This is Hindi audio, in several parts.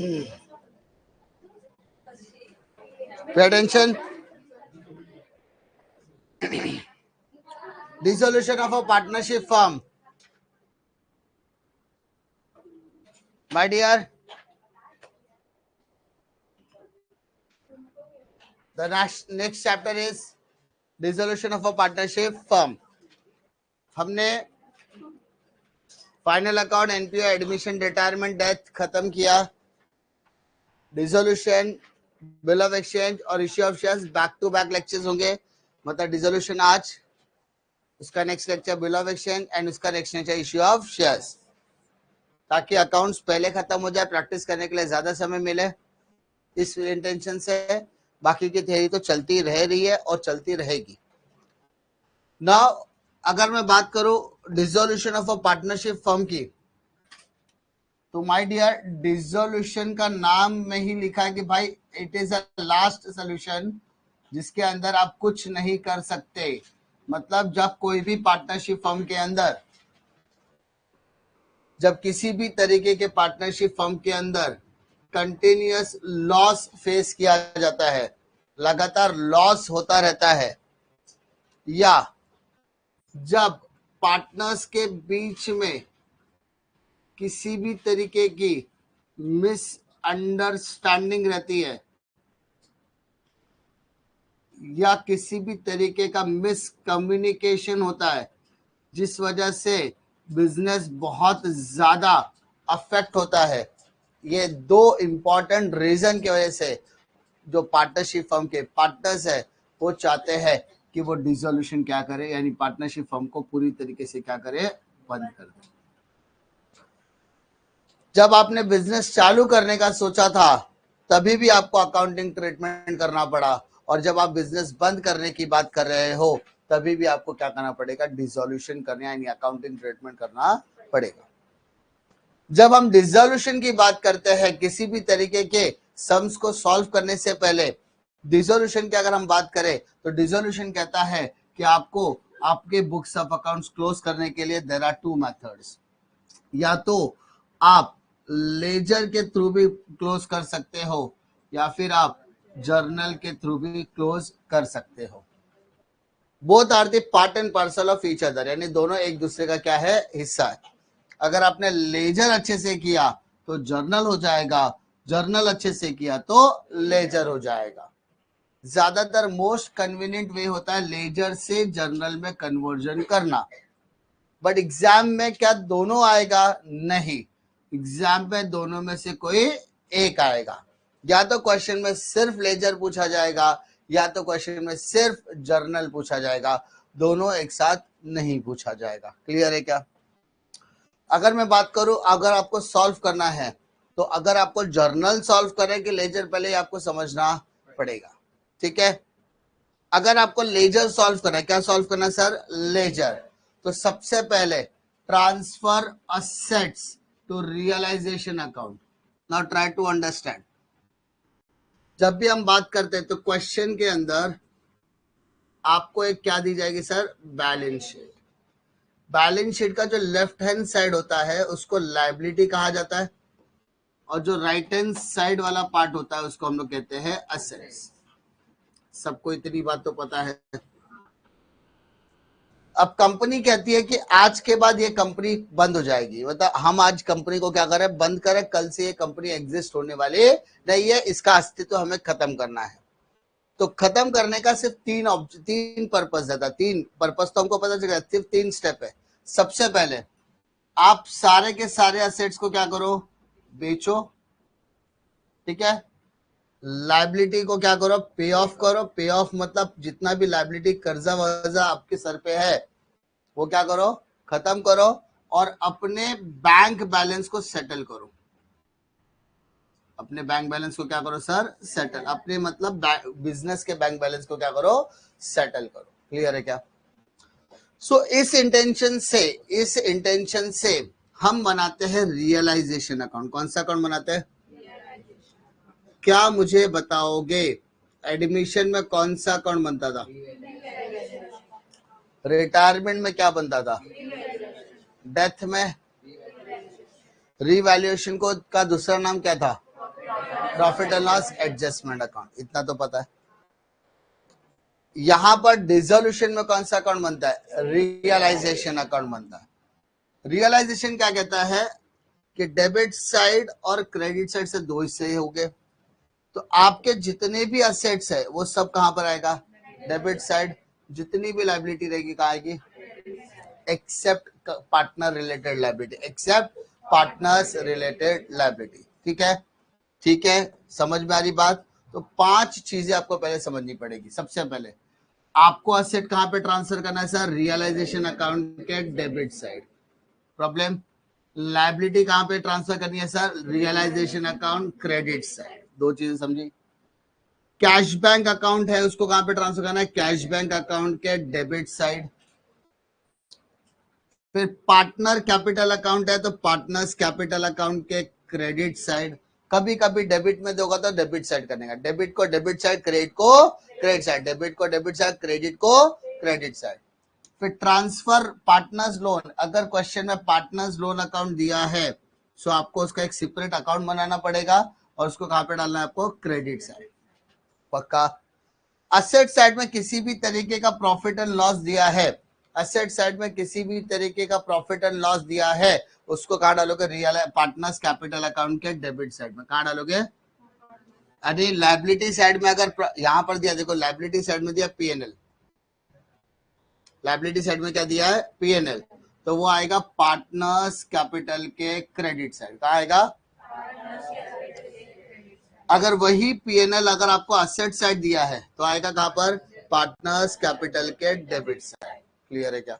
Pay attention. Dissolution of a partnership firm. My dear, the next chapter is dissolution of a partnership firm. हमने final account, NPO, admission, retirement, death खत्म किया. डिसोल्यूशन, बिल ऑफ एक्सचेंज और issue of shares back to back lectures होंगे. मतलब डिसोल्यूशन आज, उसका next lecture bill of exchange and उसका next lecture issue of shares, ताकि अकाउंट्स पहले खत्म हो जाए, प्रैक्टिस करने के लिए ज्यादा समय मिले. इस इंटेंशन से बाकी की थियरी तो चलती रह रही है और चलती रहेगी. नाउ अगर मैं बात करूं dissolution of a partnership firm की, तो माय डियर, डिसोल्यूशन का नाम में ही लिखा है कि भाई it is a last solution जिसके अंदर आप कुछ नहीं कर सकते. मतलब जब कोई भी पार्टनरशिप फर्म के अंदर, जब किसी भी तरीके के पार्टनरशिप फर्म के अंदर कंटिन्यूअस लॉस फेस किया जाता है, लगातार लॉस होता रहता है, या जब पार्टनर्स के बीच में किसी भी तरीके की मिसअंडरस्टैंडिंग रहती है, या किसी भी तरीके का मिसकम्युनिकेशन होता है, जिस वजह से बिजनेस बहुत ज्यादा अफेक्ट होता है. ये दो इंपॉर्टेंट रीजन की वजह से जो पार्टनरशिप फर्म के पार्टनर्स है वो चाहते हैं कि वो डिसोल्यूशन क्या करे, यानी पार्टनरशिप फर्म को पूरी तरीके से क्या करे, बंद कर दे. जब आपने बिजनेस चालू करने का सोचा था तभी भी आपको अकाउंटिंग ट्रीटमेंट करना पड़ा, और जब आप बिजनेस बंद करने की बात कर रहे हो तभी भी आपको क्या करना पड़ेगा, डिसोल्यूशन करना, यानी अकाउंटिंग ट्रीटमेंट करना पड़ेगा. जब हम डिसोल्यूशन की बात करते हैं, किसी भी तरीके के सम्स को सॉल्व करने से पहले, डिसोल्यूशन की अगर हम बात करें तो डिसोल्यूशन कहता है कि आपको आपके बुक्स ऑफ अकाउंट्स क्लोज करने के लिए देयर आर टू मेथड्स. या तो आप लेजर के थ्रू भी क्लोज कर सकते हो, या फिर आप जर्नल के थ्रू भी क्लोज कर सकते हो. Both are the part and parcel of each other, यानी दोनों एक दूसरे का क्या है, हिस्सा है. अगर आपने लेजर अच्छे से किया तो जर्नल हो जाएगा, जर्नल अच्छे से किया तो लेजर हो जाएगा. ज्यादातर मोस्ट कन्वीनियंट वे होता है लेजर से जर्नल में कन्वर्जन करना. बट एग्जाम में क्या दोनों आएगा? नहीं, एग्जाम में दोनों में से कोई एक आएगा. या तो क्वेश्चन में सिर्फ लेजर पूछा जाएगा, या तो क्वेश्चन में सिर्फ जर्नल पूछा जाएगा. दोनों एक साथ नहीं पूछा जाएगा. क्लियर है क्या? अगर मैं बात करूं, अगर आपको सॉल्व करना है तो अगर आपको जर्नल सॉल्व करें कि लेजर, पहले ही आपको समझना पड़ेगा. ठीक है? अगर आपको लेजर सॉल्व करना है, क्या सॉल्व करना है सर? लेजर. तो सबसे पहले transfer assets to realisation account. Now try to understand. जब भी हम बात करते हैं तो क्वेश्चन के अंदर आपको एक क्या दी जाएगी sir? Balance sheet. Balance sheet का जो लेफ्ट हैंड साइड होता है उसको लायबिलिटी कहा जाता है, और जो राइट हैंड साइड वाला पार्ट होता है उसको हम लोग कहते हैं असेट्स. सबको इतनी बात तो पता है. अब कंपनी कहती है कि आज के बाद ये कंपनी बंद हो जाएगी, मतलब हम आज कंपनी को क्या करें, बंद करें, कल से ये कंपनी एग्जिस्ट होने वाली नहीं है, इसका अस्तित्व हमें खत्म करना है. तो खत्म करने का सिर्फ तीन पर्पस रहता है. तीन पर्पस तो हमको पता चल गया, सिर्फ 3 स्टेप है. सबसे पहले आप सारे के सारे असेट्स को क्या करो, बेचो. ठीक है? लायबिलिटी को क्या करो, पे ऑफ करो. पे ऑफ मतलब जितना भी लायबिलिटी, कर्जा वर्जा आपके सर पे है वो क्या करो, खत्म करो, और अपने बैंक बैलेंस को सेटल करो. अपने बैंक बैलेंस को क्या करो सर? सेटल. अपने मतलब बिजनेस के बैंक बैलेंस को क्या करो, सेटल करो. क्लियर है क्या? सो इस इंटेंशन से हम बनाते हैं रियलाइजेशन अकाउंट. कौन सा अकाउंट बनाते हैं? क्या मुझे बताओगे एडमिशन में कौन सा अकाउंट बनता था? रिटायरमेंट में क्या बनता था? डेथ में? रिवैल्यूएशन को का दूसरा नाम क्या था? Profit and loss adjustment account, इतना तो पता है। यहां पर डिसोल्यूशन में कौन सा अकाउंट बनता है? रियलाइजेशन अकाउंट बनता है। रियलाइजेशन क्या कहता है कि डेबिट साइड और क्रेडिट साइड से दो हिस्से हो गए, तो आपके जितने भी असेट्स है वो सब कहां पर आएगा? Debit side. जितनी भी लायबिलिटी रहेगी कहां आएगी? Except partner related liability, except partners related liability. ठीक है, ठीक है, समझ में आ रही बात? तो 5 चीजें आपको पहले समझनी पड़ेगी। सबसे पहले आपको असेट कहां पे ट्रांसफर करना है सर? रियलाइजेशन अकाउंट के डेबिट साइड। प्रॉब्लम, लायबिलिटी कहां पे ट्रांसफर करनी है sir? Realisation account credit side. दो चीजें समझी। कैश बैंक अकाउंट है, उसको कहां पे ट्रांसफर करना है? कैश बैंक अकाउंट के डेबिट साइड। फिर पार्टनर कैपिटल अकाउंट है, तो पार्टनर्स कैपिटल अकाउंट के क्रेडिट साइड। कभी कभी डेबिट में दोगा तो डेबिट साइड करने का, डेबिट को डेबिट साइड, क्रेडिट को क्रेडिट साइड, डेबिट को डेबिट साइड, क्रेडिट को क्रेडिट साइड। फिर ट्रांसफर पार्टनर्स लोन, अगर क्वेश्चन में पार्टनर्स लोन अकाउंट दिया है तो आपको उसका एक सेपरेट अकाउंट बनाना पड़ेगा और उसको कहां पे डालना है आपको? Credit side. पक्का? असेट साइड में किसी भी तरीके का प्रॉफिट एंड लॉस दिया है, असेट साइड में किसी भी तरीके का प्रॉफिट एंड लॉस दिया है, उसको कहां डालोगे? रियल पार्टनर्स कैपिटल अकाउंट के डेबिट साइड में। कहां डालोगे? अरे लायबिलिटी साइड में अगर यहां पर दिया, देखो लायबिलिटी साइड में दिया पीएनएल, लायबिलिटी साइड में क्या दिया है? पीएनएल, तो वो आएगा पार्टनर्स कैपिटल के क्रेडिट साइड। कहां आएगा? अगर वही पीएनएल अगर आपको असेट साइड दिया है तो आएगा कहां पर? पार्टनर्स कैपिटल के डेबिट साइड। क्लियर है क्या?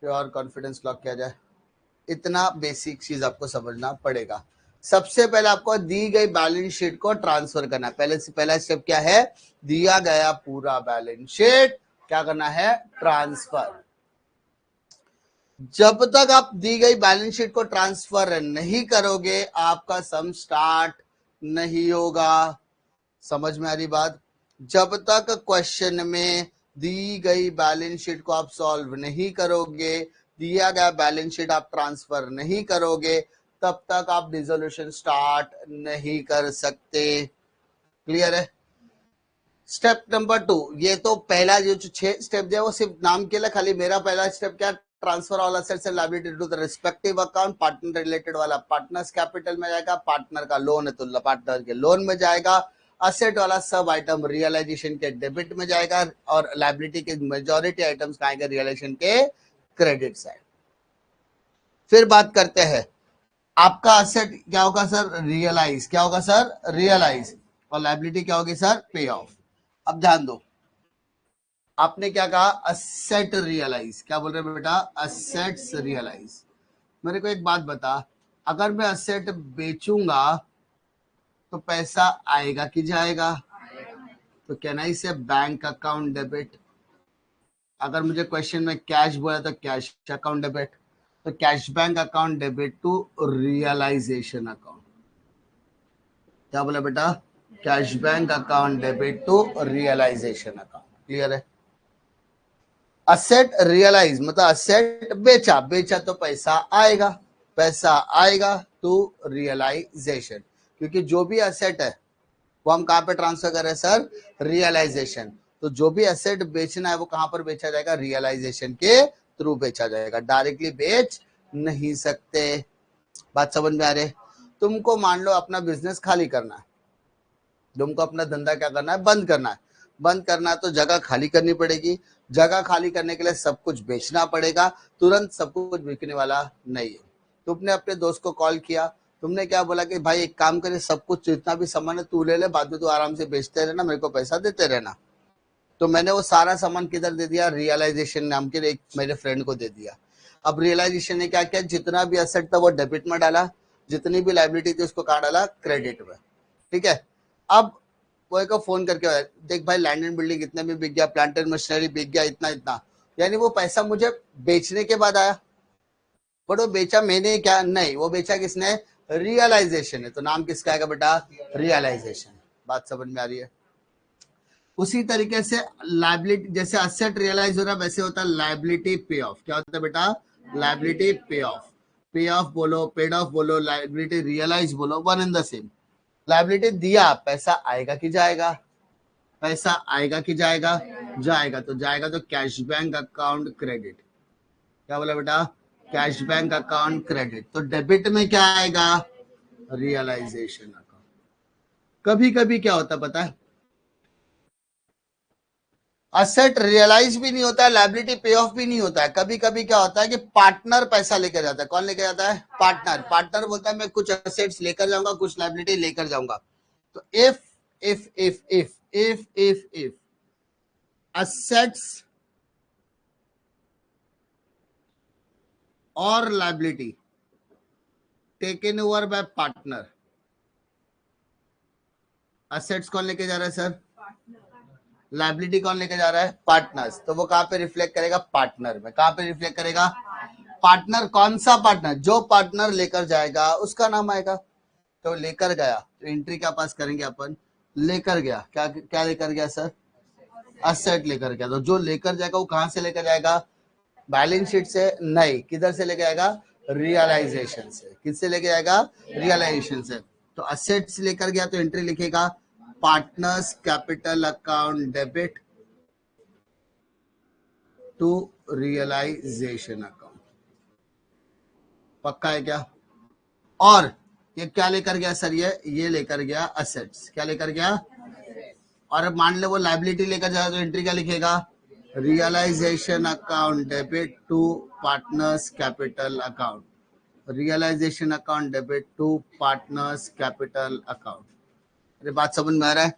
और कॉन्फिडेंस लॉक किया जाए, इतना बेसिक चीज आपको समझना पड़ेगा। सबसे पहले आपको दी गई बैलेंस शीट को ट्रांसफर करना है। पहले से पहला स्टेप क्या है? दिया गया पूरा बैलेंस शीट क्या करना है? ट्रांसफर। जब तक आप दी गई बैलेंस शीट को ट्रांसफर नहीं करोगे आपका सम स्टार्ट नहीं होगा। समझ में आ रही बात? जब तक क्वेश्चन में दी गई बैलेंस शीट को आप सॉल्व नहीं करोगे, दिया गया बैलेंस शीट आप ट्रांसफर नहीं करोगे, तब तक आप डिसोल्यूशन स्टार्ट नहीं कर सकते। क्लियर है? स्टेप नंबर 2, ये तो पहला जो 6 स्टेप दिया वो सिर्फ नाम के लिए, खाली मेरा पहला स्टेप क्या? Transfer all assets and liability to the respective account. Partner related वाला पार्टनर्स कैपिटल में जाएगा, पार्टनर का लोन है तो पार्टनर के लोन में जाएगा, असेट वाला सब आइटम रियलाइजेशन के डेबिट में जाएगा और लायबिलिटी के मेजॉरिटी आइटम्स आएंगे रियलाइजेशन के क्रेडिट साइड। फिर बात करते हैं आपका असेट क्या होगा सर? रियलाइज। क्या होगा सर? रियलाइज। और लायबिलिटी क्या होगी सर? पे ऑफ। अब ध्यान दो, आपने क्या कहा? Asset realise. क्या बोल रहे हैं बेटा? Assets realise. मेरे को एक बात बता, अगर मैं असेट बेचूंगा तो पैसा आएगा कि जाएगा? तो कैन आई से बैंक अकाउंट डेबिट। अगर मुझे क्वेश्चन में कैश बोला तो कैश अकाउंट डेबिट, तो cash bank account debit to realisation account. क्या बोला बेटा? Cash bank account debit to realisation account. Clear है? असेट रियलाइज मतलब असेट बेचा, बेचा तो पैसा आएगा, पैसा आएगा टू रियलाइजेशन, क्योंकि जो भी असेट है वो हम कहां पे ट्रांसफर कर रहे हैं सर? रियलाइजेशन। तो जो भी असेट बेचना है वो कहां पर बेचा जाएगा? रियलाइजेशन के थ्रू बेचा जाएगा, डायरेक्टली बेच नहीं सकते। बात समझ में आ रही? तुमको मान लो अपना बिजनेस खाली करना है, तुमको अपना धंधा क्या करना है? बंद करना है। बंद करना है तो जगह खाली करनी पड़ेगी, जगह खाली करने के लिए सब कुछ बेचना पड़ेगा, तुरंत सब कुछ बिकने वाला नहीं है। तुमने अपने दोस्त को कॉल किया, तुमने क्या बोला कि भाई एक काम करे, सब कुछ जितना भी सामान है तू ले ले, बाद में तू आराम से बेचते रहना, मेरे को पैसा देते रहना। तो मैंने वो सारा सामान किधर दे दिया? रियलाइजेशन नाम के एक मेरे फ्रेंड को दे दिया। अब रियलाइजेशन ने क्या किया? जितना भी असेट था वो डेबिट में डाला, जितनी भी लायबिलिटी थी उसको कहा डाला? क्रेडिट में। ठीक है? अब वो एक फोन करके देख भाई लैंड एंड बिल्डिंग इतने में बिक गया, प्लांट एंड मशीनरी बिक गया इतना इतना, यानी वो पैसा मुझे बेचने के बाद आया, बट वो बेचा मैंने क्या? नहीं, वो बेचा किसने? रियलाइजेशन है। तो नाम किसका आएगा बेटा? रियलाइजेशन। बात समझ में आ रही है? उसी तरीके से लायबिलिटी, जैसे असेट रियलाइज हो रहा है वैसे होता है लायबिलिटी पे ऑफ। क्या होता है बेटा? लायबिलिटी पे ऑफ। पे ऑफ बोलो, पेड ऑफ बोलो, लायबिलिटी रियलाइज बोलो, one and the same. Liability दिया, पैसा आएगा कि जाएगा, पैसा आएगा कि जाएगा, जाएगा, तो जाएगा तो कैश बैंक अकाउंट क्रेडिट। क्या बोला बेटा, कैश बैंक अकाउंट क्रेडिट। तो डेबिट में क्या आएगा, रियलाइजेशन अकाउंट। कभी कभी क्या होता पता है, असेट रियलाइज भी नहीं होता है, लायबिलिटी पे ऑफ भी नहीं होता है। कभी कभी क्या होता है कि पार्टनर पैसा लेकर जाता है। कौन लेकर जाता है, पार्टनर। पार्टनर बोलता है मैं कुछ असेट्स लेकर जाऊंगा, कुछ लायबिलिटी लेकर जाऊंगा। तो if assets or liability taken over by partner, assets कौन लेके जा रहा है सर, लायबिलिटी कौन लेके जा रहा है, पार्टनर्स। तो वो कहां पे रिफ्लेक्ट करेगा, पार्टनर में। कहां पे रिफ्लेक्ट करेगा, पार्टनर। कौन सा पार्टनर, जो पार्टनर लेकर जाएगा उसका नाम आएगा। तो लेकर गया, तो एंट्री क्या पास करेंगे अपन, लेकर गया। क्या क्या लेकर गया सर, असेट लेकर गया। तो जो लेकर जाएगा वो कहां से लेकर जाएगा, बैलेंस शीट से नहीं, किधर से लेके जाएगा, रियलाइजेशन से। किससे लेके जाएगा, रियलाइजेशन से। तो असेट्स लेकर गया तो एंट्री लिखेगा partners capital account debit to realisation account. पक्का है क्या। और ये क्या लेकर गया सर, ये लेकर गया असेट्स। क्या लेकर गया, और अब मान लो वो लायबिलिटी लेकर जाए तो एंट्री क्या लिखेगा, realisation account debit to partners capital account. Realisation account debit to partners capital account. अरे बात समझ में आ रहा है।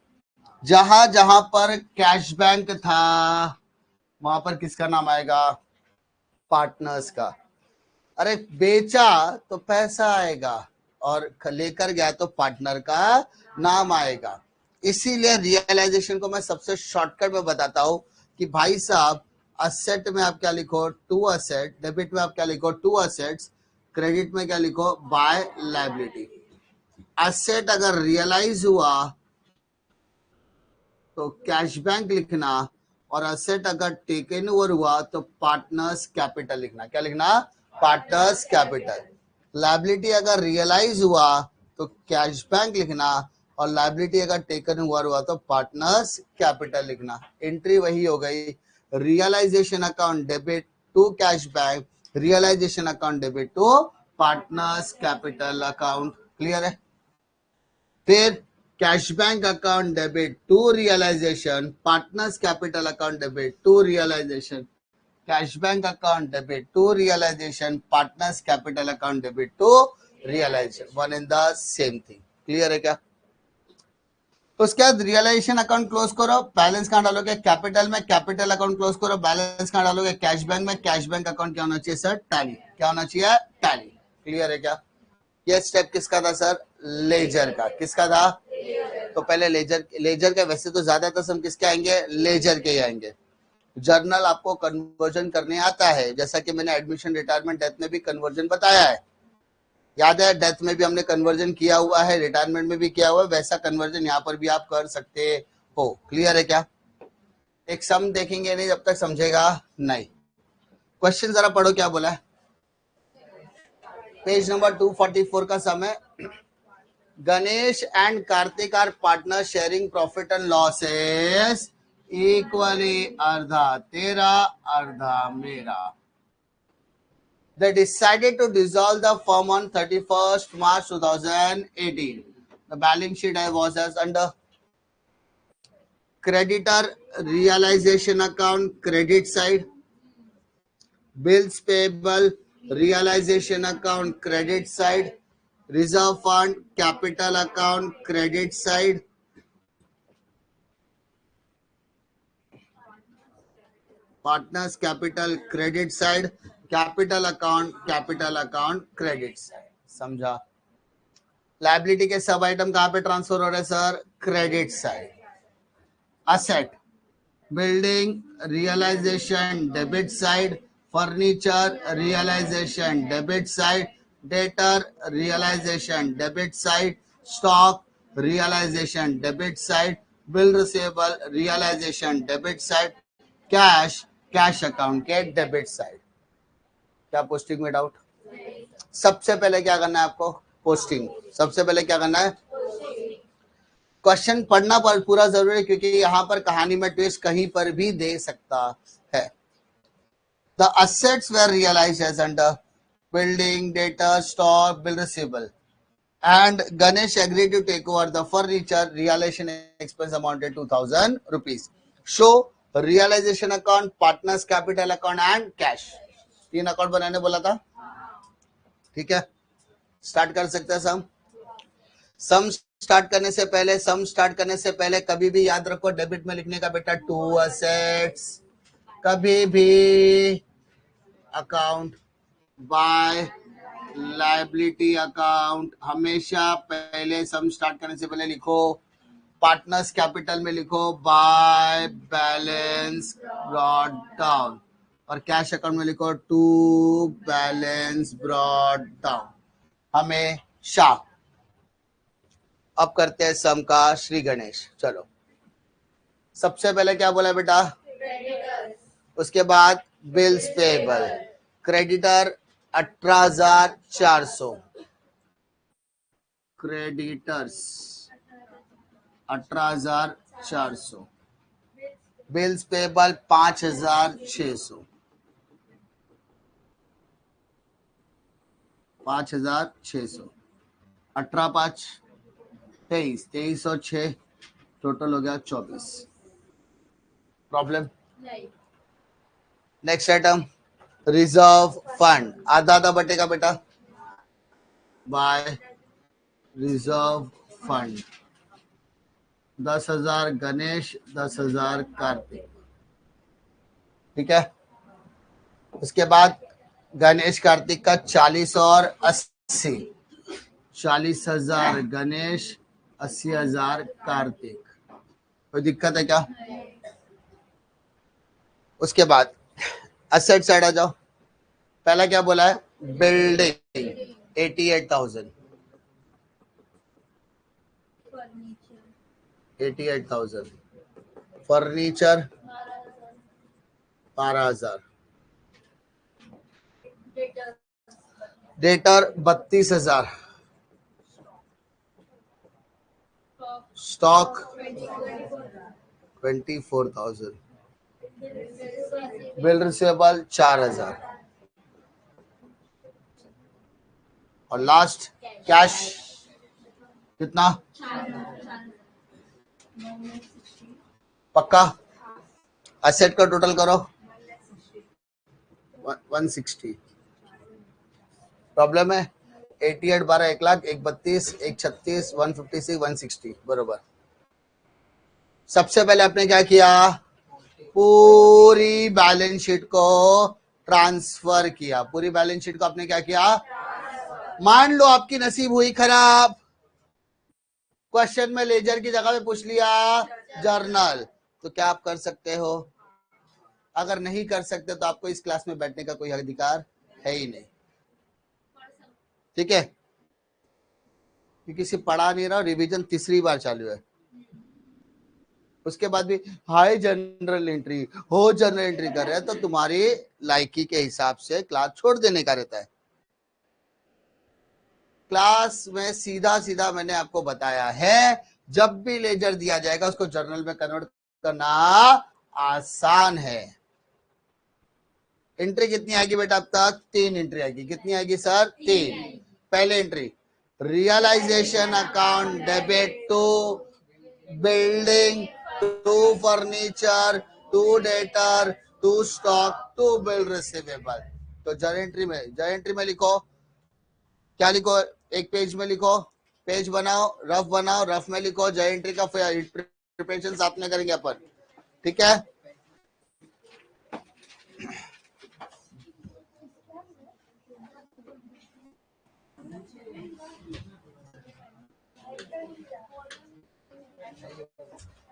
जहां जहां पर कैश बैंक था वहां पर किसका नाम आएगा, पार्टनर्स का। अरे बेचा तो पैसा आएगा, और लेकर गया तो पार्टनर का नाम आएगा। इसीलिए रियलाइजेशन को मैं सबसे शॉर्टकट में बताता हूं कि भाई साहब, असेट में आप क्या लिखो, टू असेट। डेबिट में आप क्या लिखो, टू असेट्स। क्रेडिट में क्या लिखो, बाय लायबिलिटी। असेट अगर रियलाइज हुआ तो कैश बैंक लिखना, और असेट अगर टेकन ओवर हुआ तो पार्टनर्स कैपिटल लिखना। क्या लिखना, पार्टनर्स कैपिटल। लायबिलिटी अगर रियलाइज हुआ तो कैश बैंक लिखना, और लायबिलिटी अगर टेकन ओवर हुआ तो पार्टनर्स कैपिटल लिखना। एंट्री वही हो गई, realisation account debit to cash bank, realisation account debit to partners capital account. Clear है। फिर cash bank account debit to realisation, partners capital account debit to realisation, cash bank account debit to realisation, partners capital account debit to realisation. One in the same thing. Clear है क्या। तो उसके बाद रियलाइजेशन अकाउंट क्लोज करो, बैलेंस कहां डालोगे, कैपिटल में। कैपिटल अकाउंट क्लोज करो, बैलेंस कहां डालोगे, कैश बैंक में। कैश बैंक अकाउंट क्या होना चाहिए सर, टैली। क्या होना चाहिए, टैली। क्लियर है क्या। ये स्टेप किसका था सर, लेजर का। किसका था, तो पहले लेजर के। वैसे तो ज्यादातर हम किसके आएंगे, लेजर के ही आएंगे। जर्नल आपको कन्वर्जन करने आता है, जैसा कि मैंने एडमिशन, रिटायरमेंट, डेथ में भी कन्वर्जन बताया है। याद है, डेथ में भी हमने कन्वर्जन किया हुआ है, रिटायरमेंट में भी किया हुआ है। वैसा कन्वर्जन यहाँ पर भी आप कर सकते हो। क्लियर है क्या। एक सम देखेंगे नहीं जब तक समझेगा नहीं। क्वेश्चन जरा पढ़ो क्या बोला है। पेज नंबर 244 का सम है। Ganesh and Karthik are partners sharing profit and losses equally, अर्धा तेरा अर्धा मेरा. They decided to dissolve the firm on 31st March 2018. The balance sheet was as under creditor realization account credit side, bills payable realization account credit side, reserve fund capital account credit side, partners capital credit side, capital account credit side. समझा। लायबिलिटी के सब आइटम कहां पे ट्रांसफर हो रहे हैं sir, credit side. Asset, building realisation debit side, furniture realisation debit side, debtor realisation debit side, stock realisation debit side, bill receivable realisation debit side, cash account के डेबिट साइड। क्या पोस्टिंग में डाउट। सबसे पहले क्या करना है आपको, पोस्टिंग। सबसे पहले क्या करना है, क्वेश्चन पढ़ना पर पूरा जरूरी है, क्योंकि यहाँ पर कहानी में ट्विस्ट कहीं पर भी दे सकता है. The assets were realized as under building, data, stock, bill receivable. And Ganesh agreed to take over the furniture. Realization expense amounted to 2,000 rupees. Show realization account, partners capital account and cash. 3 account बनाने बोला था. ठीक है, स्टार्ट कर सकते हैं सम स्टार्ट करने से पहले कभी भी याद रखो डेबिट में लिखने का बेटा टू असेट्स, कभी भी अकाउंट बाय लायबिलिटी अकाउंट हमेशा पहले सम स्टार्ट करने से पहले लिखो. पार्टनर्स कैपिटल में लिखो बाय बैलेंस ब्रॉट डाउन, और कैश अकाउंट में लिखो टू बैलेंस ब्रॉट डाउन हमेशा. अब करते हैं सम का श्री गणेश. चलो, सबसे पहले क्या बोला बेटा? उसके बाद bills payable. Creditor 18,400, creditors 18,400, bills payable 5,600, 5,600, 18 5 23, 23 और 6 टोटल हो गया 24. Problem? Next item reserve fund. आधा आधा बटेगा बेटा by reserve fund. 10,000 Ganesh, 10,000 Kartik. ठीक है, उसके बाद गणेश कार्तिक का 40 और 80, 40,000 गणेश, 80,000 कार्तिक. कोई दिक्कत है क्या? उसके बाद असेट साइड आ जाओ. पहला क्या बोला है? Building 88,000, 88,000. Furniture 12,000. Debtor 32,000. Stock 24,000. Bill receivable 4,000. और लास्ट कैश कितना? पक्का? असेट का टोटल करो 160. प्रॉब्लम है 88 12 1 लाख 1 32 1 36 156 160 बरोबर. सबसे पहले आपने क्या किया? पूरी बैलेंस शीट को ट्रांसफर किया. पूरी बैलेंस शीट को आपने क्या किया? मान लो आपकी नसीब हुई खराब, क्वेश्चन में लेजर की जगह पे पूछ लिया जर्नल, तो क्या आप कर सकते हो? अगर नहीं कर सकते तो आपको इस क्लास में बैठने का कोई अधिकार है ही नहीं. ठीक है, क्योंकि सिर्फ पढ़ा नहीं रहा, रिवीजन तीसरी बार चालू है. उसके बाद भी हाई जनरल एंट्री हो, जनरल एंट्री कर रहे हैं तो तुम्हारी लायकी के हिसाब से क्लास छोड़ देने का रहता है. क्लास में सीधा सीधा मैंने आपको बताया है, जब भी लेजर दिया जाएगा उसको जर्नल में कन्वर्ट करना आसान है. एंट्री कितनी आएगी बेटा? अब तक 3 एंट्री आएगी. कितनी आएगी सर? 3. पहले entry realisation account debit to building, to furniture, to debtor, to stock, to bill receivable. तो जर एंट्री में लिखो. क्या लिखो? एक पेज में लिखो, पेज बनाओ, रफ में लिखो. जय एंट्री का प्रिपरेशन साथ में करेंगे अपन. ठीक है,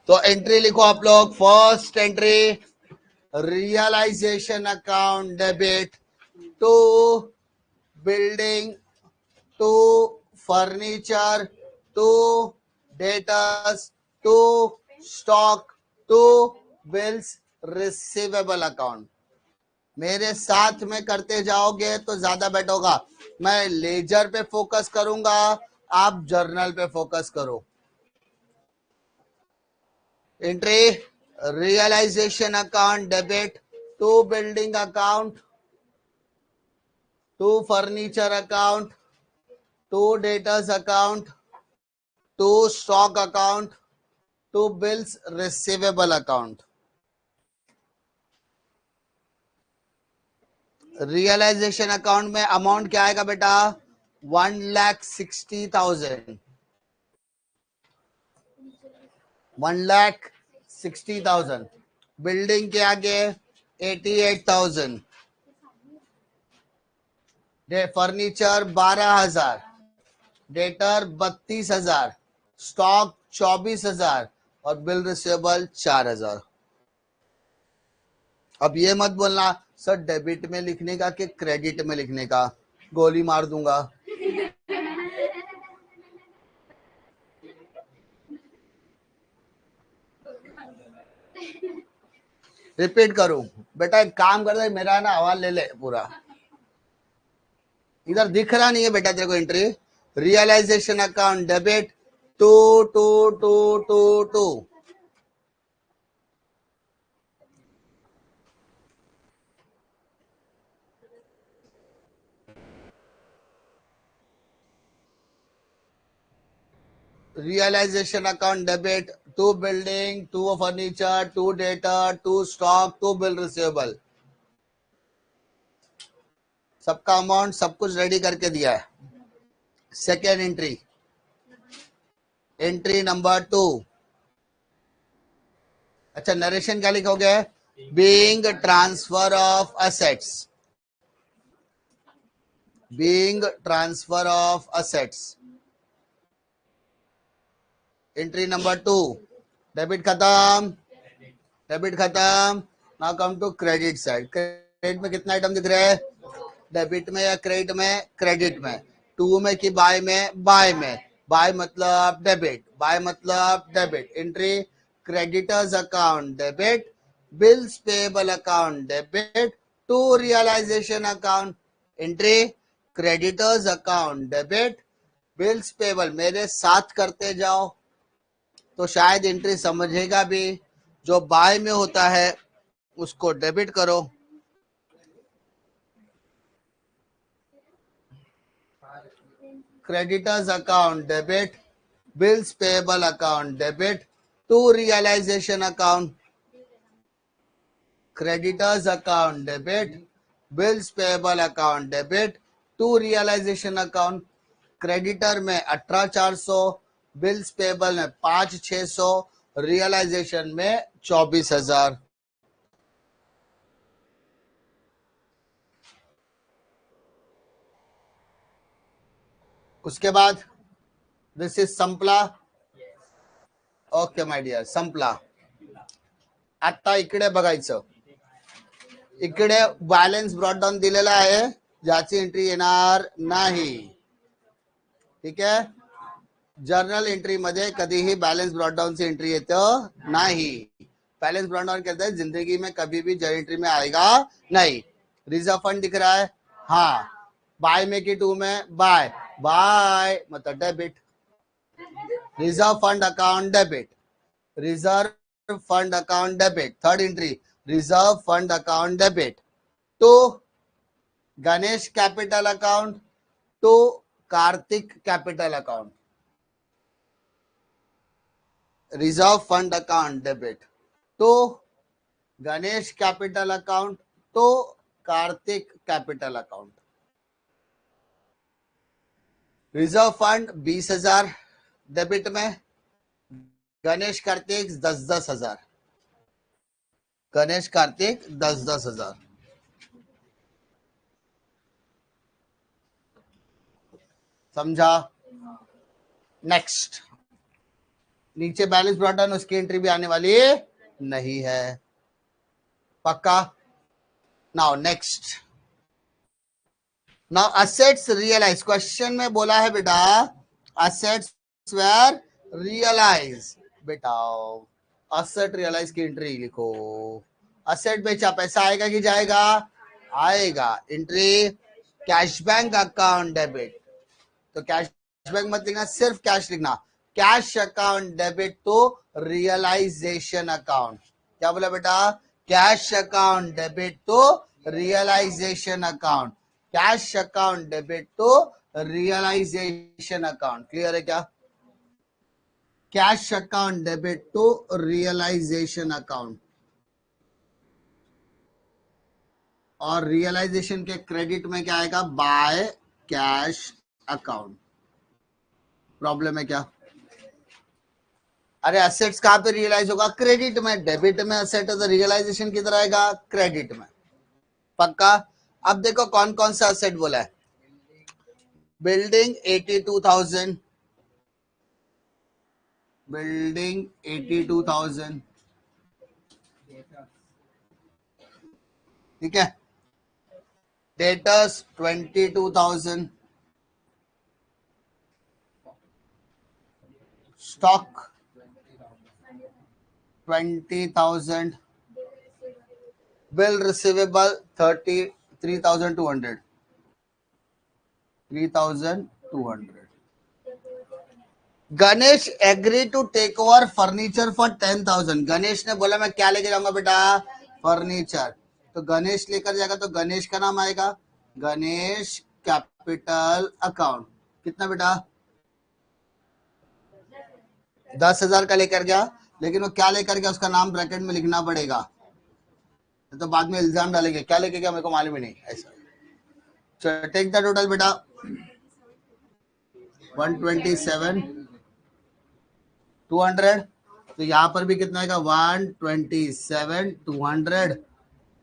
तो एंट्री लिखो आप लोग. First entry realisation account debit to building, to furniture, to debtors, to stock, to bills receivable account. मेरे साथ में करते जाओगे तो ज्यादा बेटर होगा. मैं लेजर पे फोकस करूंगा, आप जर्नल पे फोकस करो. Entry realization account debit, to building account, to furniture account, to debtors account, to stock account, to bills receivable account. Realisation account में अमाउंट क्या आएगा बेटा? 1,60,000, 1,60,000. बिल्डिंग के आगे 88,000. फर्नीचर 12,000, डेटर 32,000, स्टॉक 24,000 और बिल रिसीवेबल 4,000. अब ये मत बोलना सर डेबिट में लिखने का कि क्रेडिट में लिखने का, गोली मार दूंगा. रिपीट करूं बेटा? एक काम कर दे, मेरा ना आवाज ले ले पूरा. इधर दिख रहा नहीं है बेटा तेरे को entry? Realisation account debit 22222. Realisation account debit, to building, to furniture, to debtor, to stock, to bill receivable. सबका अमाउंट सब कुछ रेडी करके दिया है. Second entry, entry number 2. अच्छा नरेशन क्या लिखोगे? Being transfer of assets, being transfer of assets. Entry number 2. Debit खत्म, डेबिट खत्म. Now come to credit side. क्रेडिट में कितना आइटम दिख रहा है? डेबिट में या क्रेडिट में? क्रेडिट में. 2 में कि बाय में? बाय में. बाय मतलब डेबिट, बाय मतलब debit. Entry creditors account debit, bills payable account debit, to realisation account. Entry creditors account debit, bills payable. मेरे साथ करते जाओ तो शायद एंट्री समझेगा भी. जो बाय में होता है उसको डेबिट करो. Creditors account debit, bills payable account debit, to realisation account. Creditors account debit, bills payable account debit, to realisation account. Creditor में 18,400, बिल्स पेएबल में 5,600, रियलाइजेशन में 24,000. उसके बाद दिस इज संपला. ओके माय डियर, संपला. आता इकडे बघायचं. इकडे बॅलन्स ब्रॉट डाउन दिलेला आहे, ज्याची एंट्री येणार नाही. ठीक आहे. जर्नल एंट्री मध्ये कधीही बैलेंस ब्रॉट डाउन से एंट्री येतं नाही. बैलेंस ब्रॉट डाउन कहते हैं जिंदगी में कभी भी जर्नल एंट्री में आएगा नहीं. रिजर्व फंड दिख रहा है? हाँ. बाय में कि 2 में? बाय. बाय मतलब debit. Reserve fund account debit, reserve fund account debit. Third entry reserve fund account debit, to Ganesh capital account, to Kartik capital account. Reserve fund account debit to Ganesh capital account, to Kartik capital account. Reserve fund 20,000 debit में, गणेश कार्तिक 10,000, गणेश कार्तिक 10,000. समझा? नेक्स्ट. नीचे बैलेंस ब्रॉट डाउन, उसकी एंट्री भी आने वाली नहीं है. पक्का? Now next. Now assets realise. Question में बोला है बेटा असेट्स वेयर रियलाइज. बेटा असेट रियलाइज की एंट्री लिखो. असेट बेचा, पैसा आएगा कि जाएगा? आएगा. Entry cash bank account debit. तो कैश बैंक मत लिखना, सिर्फ कैश लिखना. Cash account debit to realisation account. क्या बोला बेटा? Cash account debit to realisation account. Cash account debit to realisation account. Clear है क्या? Cash account debit to realisation account. और रियलाइजेशन के क्रेडिट में क्या आएगा? By cash account. प्रॉब्लम है क्या? अरे एसेट्स कहां पे रियलाइज होगा? क्रेडिट में। डेबिट में एसेट है तो रियलाइजेशन किधर आएगा? क्रेडिट में। पक्का? अब देखो कौन कौन सा एसेट बोला है। बिल्डिंग 82,000, बिल्डिंग 82,000, ठीक है। Debtors 22,000, stock 20,000, bill receivable 3,200, 3,200। Ganesh agree to take over furniture for 10,000। Ganesh ने बोला मैं क्या लेके जाऊंगा बेटा? फर्नीचर। तो गणेश लेकर जाएगा तो गणेश का नाम आएगा गणेश कैपिटल अकाउंट। कितना बेटा? 10,000 का लेकर गया, लेकिन वो क्या लेकर गया उसका नाम ब्रैकेट में लिखना पड़ेगा, तो बाद में इल्जाम डालेंगे क्या लेके गया मेरे को मालूम ही नहीं ऐसा। टेक द टोटल बेटा 127 200। तो यहां पर भी कितना आएगा? 127 200।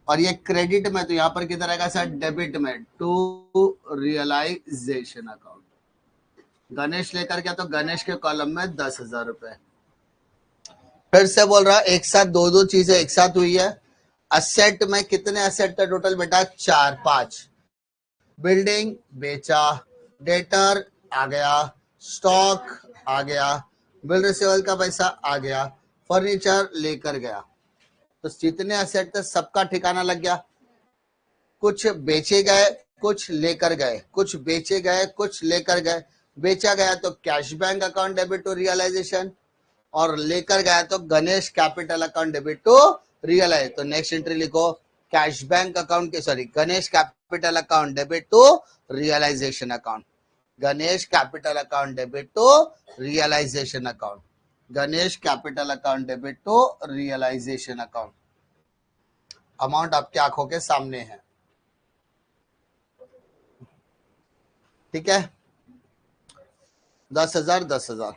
और ये क्रेडिट में तो यहां पर किधर आएगा सर? डेबिट में, टू रियलाइजेशन अकाउंट। गणेश लेकर गया तो गणेश के कॉलम में 10,000 रुपए। फिर से बोल रहा एक साथ दो चीजें एक साथ हुई है। असेट में कितने असेट थे टोटल बेटा? 4-5। बिल्डिंग बेचा, डेटर आ गया, स्टॉक आ गया, बिल रिसीवेबल का पैसा आ गया, फर्नीचर लेकर गया। तो जितने असेट थे सबका ठिकाना लग गया। कुछ बेचे गए, कुछ लेकर गए, कुछ बेचे गए, कुछ लेकर गए। बेचा गया तो cash bank account debit to realisation, और लेकर गया तो Ganesh capital account debit to realise. तो नेक्स्ट एंट्री लिखो कैश बैंक अकाउंट के sorry Ganesh capital account debit to realisation account. Ganesh capital account debit to realisation account. Ganesh capital account debit to realisation account. Amount आपकी आंखों के सामने है, ठीक है। 10,000 10,000।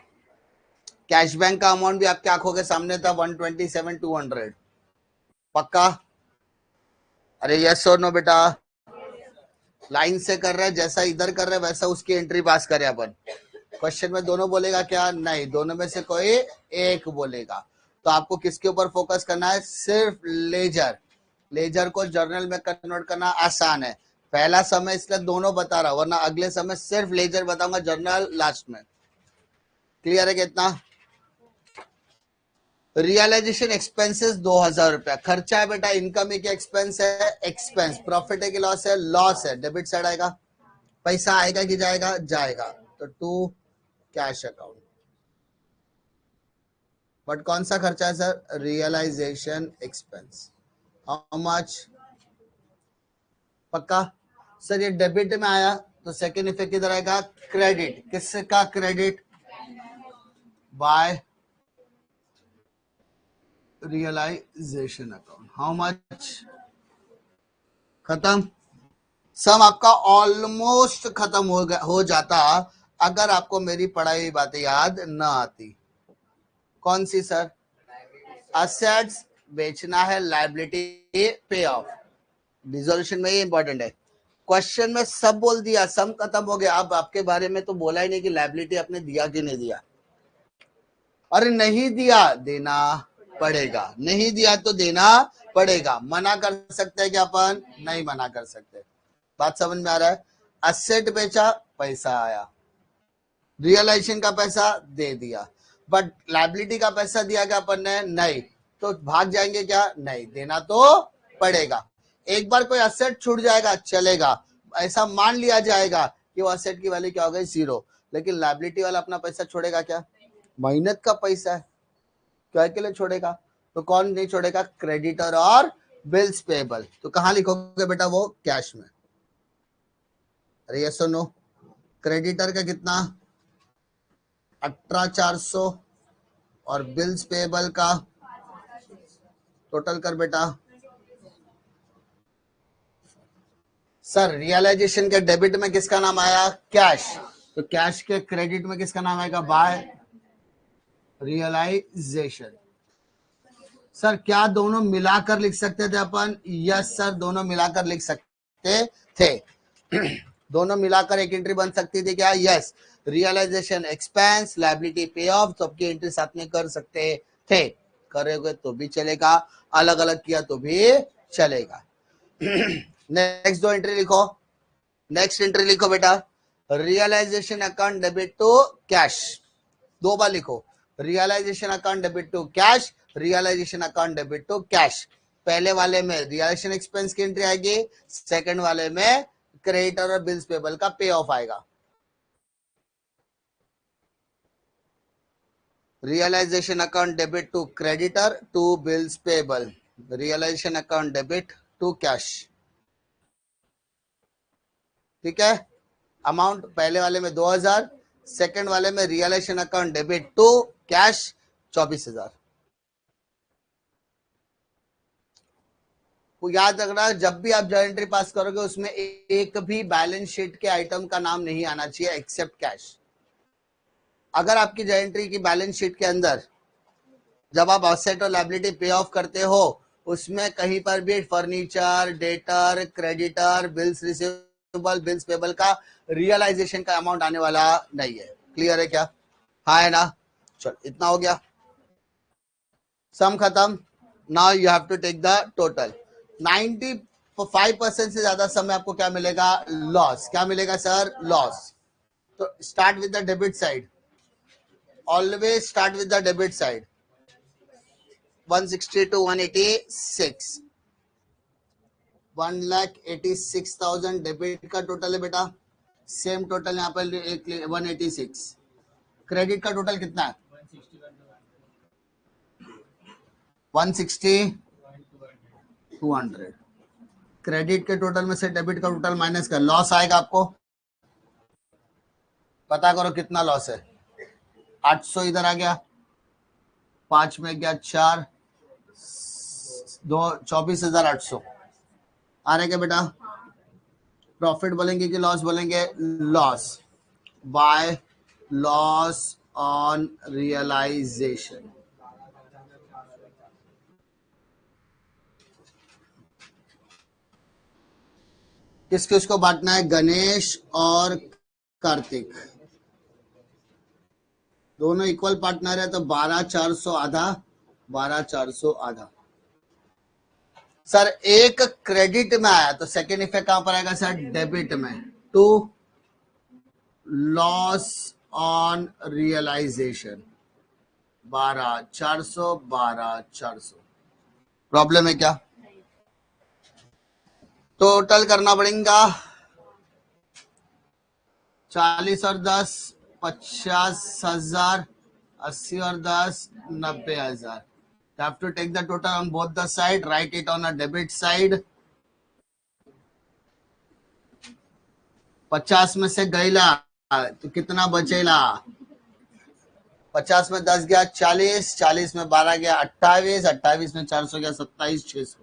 कैश बैंक का अमाउंट भी आपकी आंखों के सामने था 127 200। पक्का? अरे यस और नो बेटा? लाइन से कर रहे हैं, जैसा इधर कर रहे हैं वैसा उसकी एंट्री पास करें अपन। क्वेश्चन में दोनों बोलेगा क्या? नहीं, दोनों में से कोई एक बोलेगा। तो आपको किसके ऊपर फोकस करना है? सिर्फ लेजर। लेजर को जर्नल में कन्वर्ट करना आसान है। पहला समय इसलिए दोनों बता रहा, वरना अगले समय सिर्फ लेजर बताऊंगा, जर्नल लास्ट में। क्लियर है कितना? रियलाइजेशन एक्सपेंसेस 2,000 रुपया खर्चा है बेटा। इनकम है क्या? एक्सपेंस है, एक्सपेंस। प्रॉफिट है कि लॉस है? लॉस है। डेबिट साइड आएगा। पैसा आएगा कि जाएगा? जाएगा। तो टू कैश अकाउंट। बट कौन सा खर्चा है sir? Realisation expense. How much? पक्का? सर ये डेबिट में आया तो सेकेंड इफेक्ट किधर आएगा? क्रेडिट। किसका credit? By realisation account. How much? खत्म। सम आपका ऑलमोस्ट खत्म हो जाता अगर आपको मेरी पढ़ाई हुई बातें याद न आती। कौन सी सर? असेट्स बेचना है, लायबिलिटी पे ऑफ। डिसोल्यूशन में ये इंपॉर्टेंट है। क्वेश्चन में सब बोल दिया, सम खत्म हो गया। अब आपके बारे में तो बोला ही नहीं कि लायबिलिटी आपने दिया कि नहीं दिया। अरे नहीं दिया, देना पड़ेगा। नहीं दिया तो देना पड़ेगा। मना कर सकते हैं क्या अपन? नहीं मना कर सकते। बात समझ में आ रहा है? असेट बेचा, पैसा आया, रियलाइजेशन का पैसा दे दिया, बट लायबिलिटी का पैसा दिया क्या अपन ने? नहीं। तो भाग जाएंगे क्या? नहीं, देना तो पड़ेगा। एक बार कोई असेट छूट जाएगा चलेगा, ऐसा मान लिया जाएगा कि वो असेट की वैल्यू क्या हो गई? 0। लेकिन लायबिलिटी वाला अपना पैसा छोड़ेगा क्या? मेहनत का पैसा है, क्या के लिए छोड़ेगा? तो कौन नहीं छोड़ेगा? क्रेडिटर और बिल्स पेबल। तो कहां लिखोगे बेटा? वो कैश में। अरे यस और नो? क्रेडिटर का कितना? 18,400 और बिल्स पेबल का टोटल कर बेटा। सर रियलाइजेशन के डेबिट में किसका नाम आया? कैश। तो कैश के क्रेडिट में किसका नाम आएगा? Bye realisation. सर क्या दोनों मिलाकर लिख सकते थे अपन? यस सर, दोनों मिलाकर लिख सकते थे। दोनों मिलाकर एक एंट्री बन सकती थी क्या? यस। रियलाइजेशन एक्सपेंस, लायबिलिटी पे ऑफ, सबकी एंट्री साथ में कर सकते थे। करोगे तो भी चलेगा, अलग अलग किया तो भी चलेगा। नेक्स्ट दो एंट्री लिखो। नेक्स्ट एंट्री लिखो बेटा, realisation account debit to cash. दो बार लिखो, realisation account debit to cash, realisation account debit to cash. पहले वाले में रियलाइजेशन एक्सपेंस की एंट्री आएगी, सेकंड वाले में क्रेडिटर और बिल्स पेबल का पे ऑफ आएगा। Realisation account debit to creditor to bills payable, realisation account debit to cash. ठीक है, अमाउंट पहले वाले में 2000, सेकंड वाले में realisation account debit to cash 24,000। वो याद रखना, जब भी आप जर्नल एंट्री पास करोगे उसमें एक भी बैलेंस शीट के आइटम का नाम नहीं आना चाहिए एक्सेप्ट कैश। अगर आपकी जर्नल एंट्री की बैलेंस शीट के अंदर जब आप असेट और लायबिलिटी पे ऑफ करते हो उसमें कहीं पर भी furniture, debtor, creditor, bills receivable, bills payable का रियलाइजेशन का अमाउंट आने वाला नहीं है। क्लियर है क्या? हाँ है ना? चल इतना हो गया, सम खत्म। Now you have to take the total. 95% से ज्यादा समय आपको क्या मिलेगा? लॉस। क्या मिलेगा सर? लॉस। तो start with the debit side, always start with the debit side. 160 to 186, 1,86,000 debit का टोटल है बेटा। सेम टोटल यहाँ पर 186। क्रेडिट का टोटल कितना है? 160, 200। क्रेडिट के टोटल में से डेबिट का टोटल माइनस कर, लॉस आएगा आपको। पता करो कितना लॉस है। 800 इधर आ गया, 5 में गया 4, 24,800 आ रहे क्या बेटा? प्रॉफिट बोलेंगे कि लॉस बोलेंगे? Loss. By loss on realisation. किस किस को बांटना है? गणेश और कार्तिक दोनों इक्वल पार्टनर है, तो 12,400 आधा, 12,400 आधा। सर एक क्रेडिट में आया तो सेकेंड इफेक्ट कहां पर आएगा सर? डेबिट में, to loss on realisation 12,400, 12,400। Problem है क्या? टोटल करना पड़ेगा। 40 और 10 50,000, 80 और 10 90,000। You have to take the total on both the side, write it on a debit side। 50 में से गईला तो कितना बचेला? 50 में 10 गया 40, 40 में 12 गया 28, 28 में 400 गया 27,600।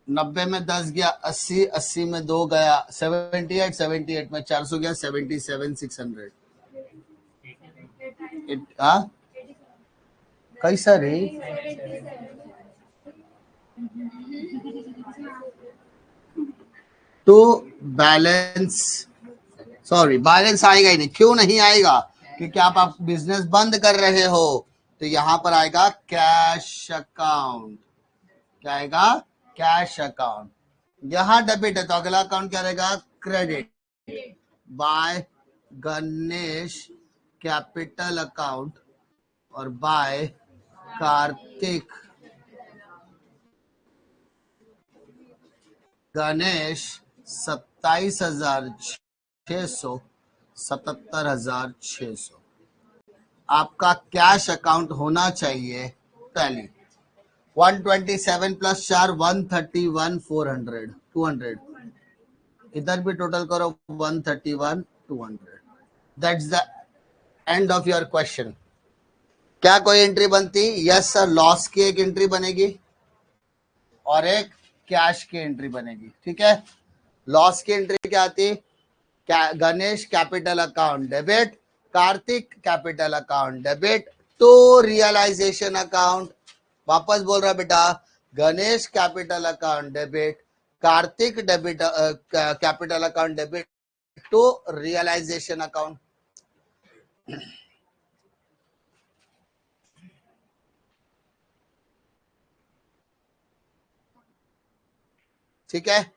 90 में 10 गया 80, 80 में 2 गया 78, 78 में 400 गया 77,600। कैसा रे? तो बैलेंस, सॉरी बैलेंस आएगा ही नहीं। क्यों नहीं आएगा? क्योंकि आप बिजनेस बंद कर रहे हो। तो यहां पर आएगा कैश अकाउंट। क्या आएगा? Cash account. यहां डेबिट है तो अगला अकाउंट क्या रहेगा? Credit. By Ganesh capital account और बाय कार्तिक गणेश 27,600 77,600 आपका कैश अकाउंट होना चाहिए। टैली 127 प्लस 4 131 400 200 इधर भी टोटल करो 131 200 that's the end of your question. क्या कोई एंट्री बनती? यस सर, लॉस की एक एंट्री बनेगी और एक कैश की एंट्री बनेगी। ठीक है, लॉस की एंट्री क्या आती? Ganesh capital account debit, Kartik capital account debit to realisation account. वापस बोल रहा बेटा, Ganesh capital account debit, Kartik debit capital account debit to realisation account. ठीक है,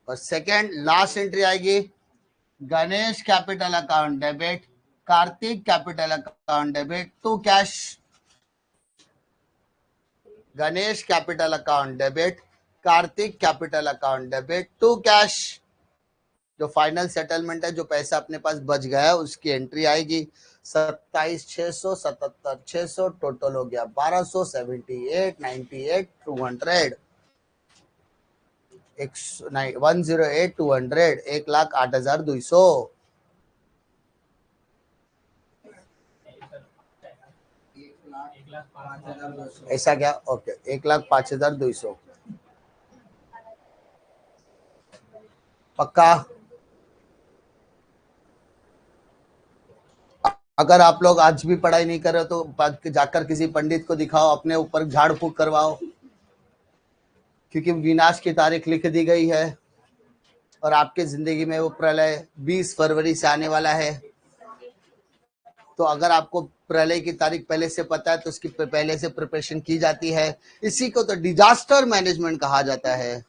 और सेकेंड लास्ट एंट्री आएगी Ganesh capital account debit, Kartik capital account debit to cash. Ganesh capital account debit, Kartik capital account debit to cash. जो फाइनल सेटलमेंट है, जो पैसा अपने पास बच गया है, उसकी एंट्री आएगी 27,600 77,600 टोटल हो गया 1278 98 200 108 200 1,08,200। ऐसा क्या? ओके, 1,05,200 पक्का। अगर आप लोग आज भी पढ़ाई नहीं कर रहे तो जाकर किसी पंडित को दिखाओ, अपने ऊपर झाड़ फूक करवाओ, क्योंकि विनाश की तारीख लिख दी गई है और आपके जिंदगी में वो प्रलय 20 फरवरी से आने वाला है। तो अगर आपको प्रलय की तारीख पहले से पता है तो उसकी पहले से प्रिपरेशन की जाती है। इसी को तो डिजास्टर मैनेजमेंट कहा जाता है।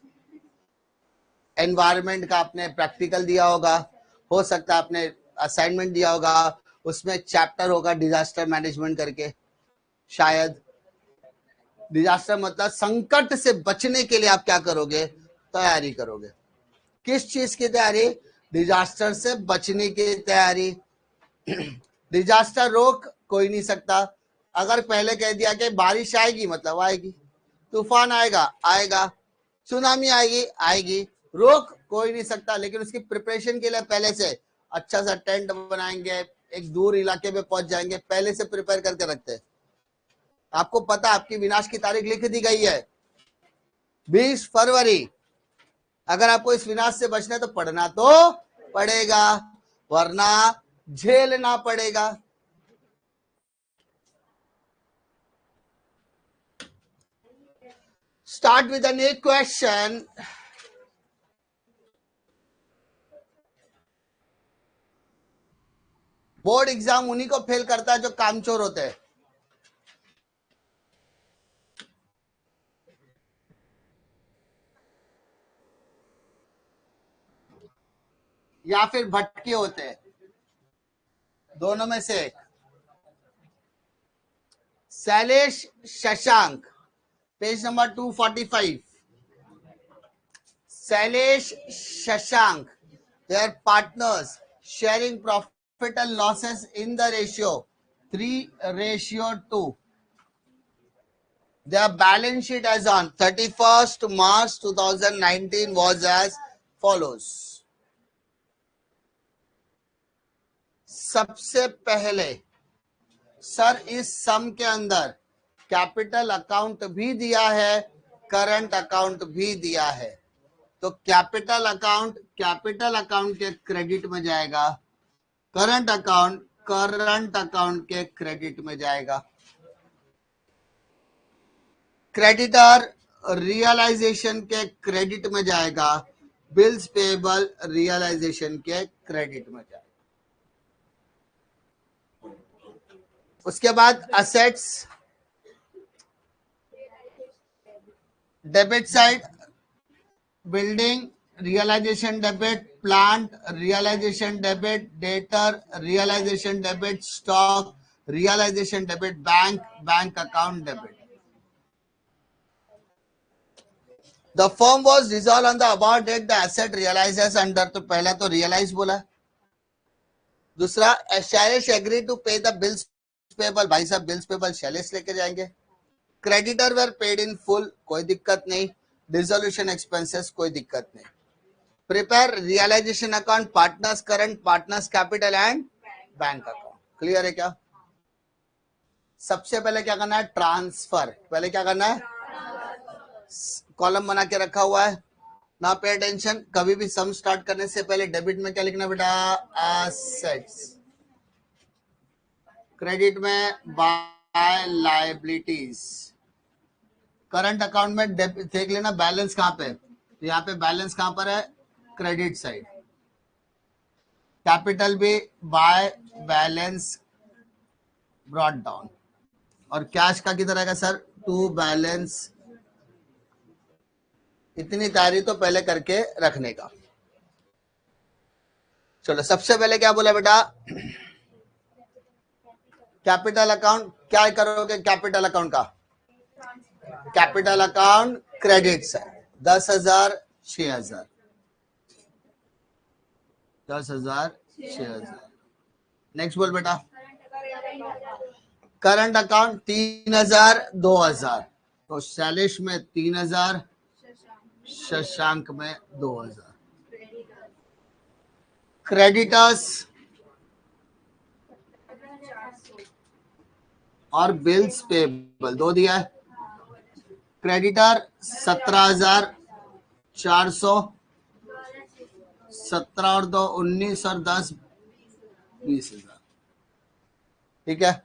एनवायरनमेंट का आपने प्रैक्टिकल दिया होगा, हो सकता है आपने असाइनमेंट दिया होगा, उसमें चैप्टर होगा डिजास्टर मैनेजमेंट करके। शायद डिजास्टर मतलब संकट से बचने के लिए आप क्या करोगे? तैयारी करोगे। किस चीज की तैयारी? डिजास्टर से बचने की तैयारी। डिजास्टर रोक कोई नहीं सकता। अगर पहले कह दिया कि बारिश आएगी मतलब आएगी, तूफान आएगा आएगा, सुनामी आएगी आएगी, रोक कोई नहीं सकता। लेकिन उसकी प्रिपरेशन के लिए पहले से अच्छा सा टेंट बनाएंगे, एक दूर इलाके में पहुंच जाएंगे, पहले से प्रिपेयर करके रखते हैं। आपको पता आपकी विनाश की तारीख लिख दी गई है 20 फरवरी। अगर आपको इस विनाश से बचना है तो पढ़ना तो पड़ेगा, वरना झेलना पड़ेगा। स्टार्ट विद एन एक क्वेश्चन। बोर्ड एग्जाम उन्हीं को फेल करता है जो कामचोर होते हैं, या फिर भटके होते हैं, दोनों में से एक। Shailesh Shashank, page number 245। Shailesh Shashank, their partners sharing profit and losses in the ratio 3:2. Their balance sheet as on 31st March 2019 was as follows. सबसे पहले सर इस सम के अंदर कैपिटल अकाउंट भी दिया है, करंट अकाउंट भी दिया है। तो कैपिटल अकाउंट के क्रेडिट में जाएगा, करंट अकाउंट के क्रेडिट में जाएगा। क्रेडिटर रियलाइजेशन के क्रेडिट में जाएगा, बिल्स पेबल रियलाइजेशन के क्रेडिट में जाएगा। उसके बाद assets, debit side building realisation debit, plant realisation debit, debtor realisation debit, stock realisation debit, bank account debit. The firm was dissolved on the above date. The asset realizes under. तो पहला तो realize बोला. दूसरा Shailesh agree to pay the bills payable. भाई साहब बिल्स पेबल शैलेश लेके जाएंगे. Creditor were paid in full, कोई दिक्कत नहीं. डिसोल्यूशन एक्सपेंसेस, कोई दिक्कत नहीं. Prepare realisation account, partners current, partners capital and bank account. Clear है क्या? सबसे पहले क्या करना है? ट्रांसफर. पहले क्या करना है? कॉलम बना के रखा हुआ है ना. Pay attention. कभी भी सम स्टार्ट करने से पहले डेबिट में क्या लिखना बेटा? एसेट्स. क्रेडिट में बाय लायबिलिटीज. करंट अकाउंट में देख लेना बैलेंस कहां पे. तो यहाँ पे बैलेंस कहां पर है? Credit side. कैपिटल भी बाय बैलेंस ब्रॉट डाउन. और कैश का किधर आएगा सर? To balance. इतनी तैयारी तो पहले करके रखने का. चलो सबसे पहले क्या बोला बेटा? Capital account. क्या करोगे कैपिटल अकाउंट का? Capital account credit side 10,000 6,000. 10,000 6,000. Next बोल बेटा. Current account 3,000 2,000. तो शैलेश में 3,000, शशांक में 2,000. क्रेडिटर्स और बिल्स पेबल दो दिया है. क्रेडिटर 17,400. 17 और 2 19 और 10 20,000. ठीक है.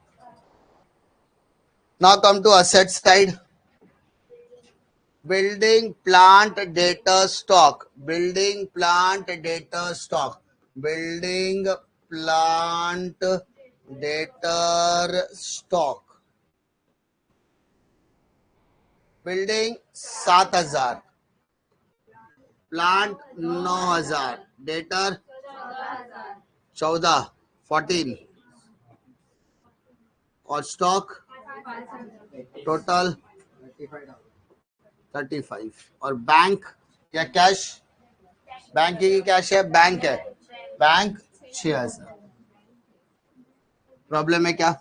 Now come to asset side. Building plant debtor stock. Building plant debtor stock. Building plant debtor stock. Building 7,000, plant 9,000, debtor 14 14 और स्टॉक टोटल 35. और बैंक या कैश? बैंक की कैश है, बैंक है. बैंक 6,000. प्रॉब्लम है क्या?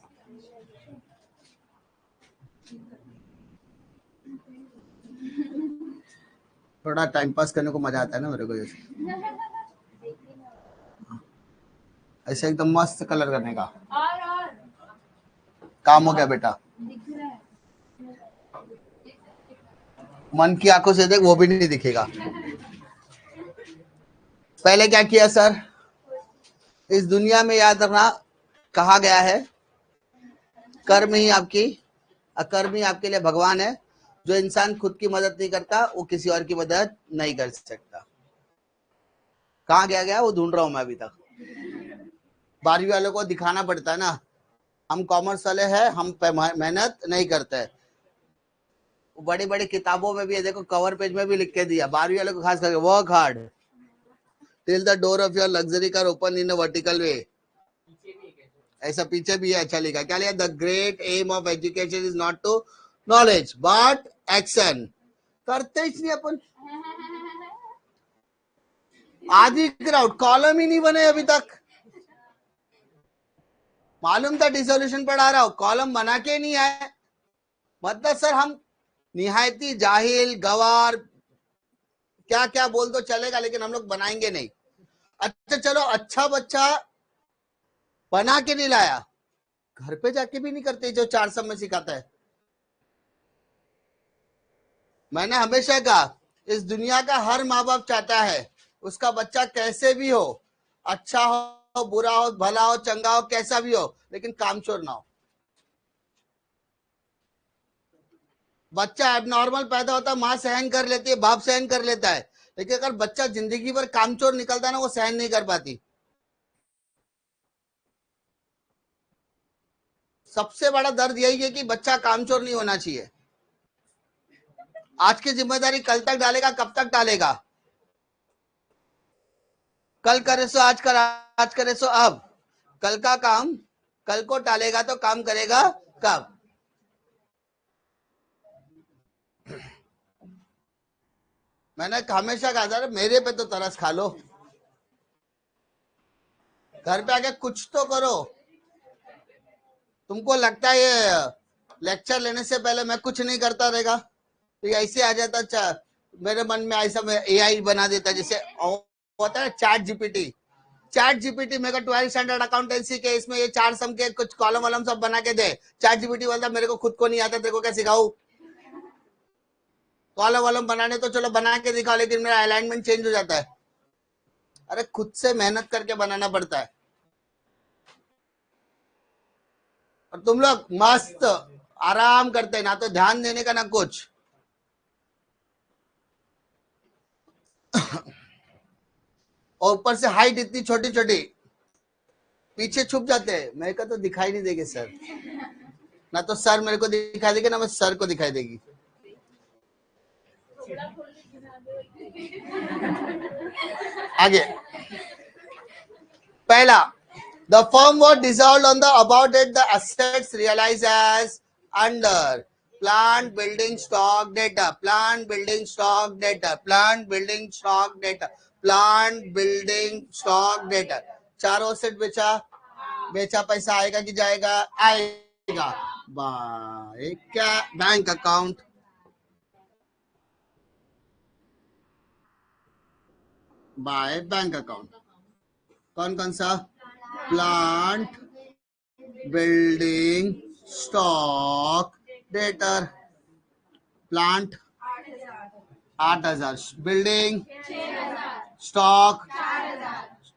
थोड़ा टाइम पास करने को मजा आता है ना मेरे को. ऐसे एकदम मस्त कलर करने का काम हो गया बेटा. मन की आंखों से देख, वो भी नहीं दिखेगा. पहले क्या किया सर? इस दुनिया में याद रखना, कहा गया है कर्म ही आपकी, अकर्म ही आपके लिए भगवान है. जो इंसान खुद की मदद नहीं करता वो किसी और की मदद नहीं कर सकता. कहाँ गया वो ढूंढ रहा हूं मैं अभी तक. 12वीं वालों को दिखाना पड़ता है ना, हम कॉमर्स वाले हैं, हम मेहनत नहीं करते. बड़ी बड़ी किताबों में भी है, देखो कवर पेज में भी लिख के दिया 12वीं वालों को खास करके, work hard till the door of your luxury car open in a vertical way. ऐसा पीछे भी है. अच्छा लिखा. क्या लिखा? The great aim of education is not to knowledge but action. करते ही नहीं अपन. आधी क्राउड, कॉलम ही नहीं बने अभी तक. मालूम था डिसोल्यूशन पढ़ा रहा हूं, कॉलम बना के नहीं आए. मतलब सर हम निहायती जाहिल गवार क्या क्या बोल दो चलेगा, लेकिन हम लोग बनाएंगे नहीं. अच्छा चलो, अच्छा बच्चा बना के नहीं लाया, घर पे जाके भी नहीं करते जो 4 सब में सिखाता है. मैंने हमेशा कहा इस दुनिया का हर माँ बाप चाहता है उसका बच्चा कैसे भी हो, अच्छा हो बुरा हो भला हो चंगा हो कैसा भी हो, लेकिन कामचोर ना हो. बच्चा एबनॉर्मल पैदा होता है, माँ सहन कर लेती है, बाप सहन कर लेता है, लेकिन अगर बच्चा जिंदगी भर कामचोर निकलता है ना, वो सहन नहीं कर पाती. सबसे बड़ा दर्द यही है कि बच्चा कामचोर नहीं होना चाहिए. आज की जिम्मेदारी कल तक डालेगा, कब तक डालेगा? कल करे सो आज कर, आज करे सो अब. कल का काम कल को टालेगा तो काम करेगा कब? मैंने हमेशा कहा था मेरे पे तो तरस खा लो, घर पे आके कुछ तो करो। तुमको लगता है ये लेक्चर लेने से पहले मैं कुछ नहीं करता रहेगा? तो ऐसे आ जाता। मेरे मन में ऐसा एआई बना देता, जैसे होता है चैट जीपीटी मेरे को 12th स्टैंडर्ड अकाउंटेंसी के इसमें ये 4 सम के कुछ कॉलम वॉलम सब बना के दे। चैट जीपीटी बोलता मेरे को खुद को नहीं आता, तेरे को क्या सिखाऊं? कॉलम वॉलम बनाने तो चलो बना के दिखाओ, लेकिन मेरा अलाइनमेंट चेंज हो जाता है। अरे खुद से मेहनत करके बनाना पड़ता है। और तुम लोग मस्त आराम करते हैं, ना तो ध्यान देने का ना कुछ। और ऊपर से हाइट इतनी छोटी छोटी, पीछे छुप जाते हैं। मेरे को तो दिखाई नहीं देगी सर, ना तो सर मेरे को दिखाई देगी, ना मैं सर को दिखाई देगी। आगे पहला, the firm was dissolved on the about it, the assets realized as under plant building stock data, plant building stock data, plant building stock data, plant building stock data। चारों सेट बेचा, बेचा पैसा आएगा कि जाएगा? आएगा। बाय क्या? Bank account. By bank account. कौन कौन सा? Plant building stock debtor. Plant 8,000, building stock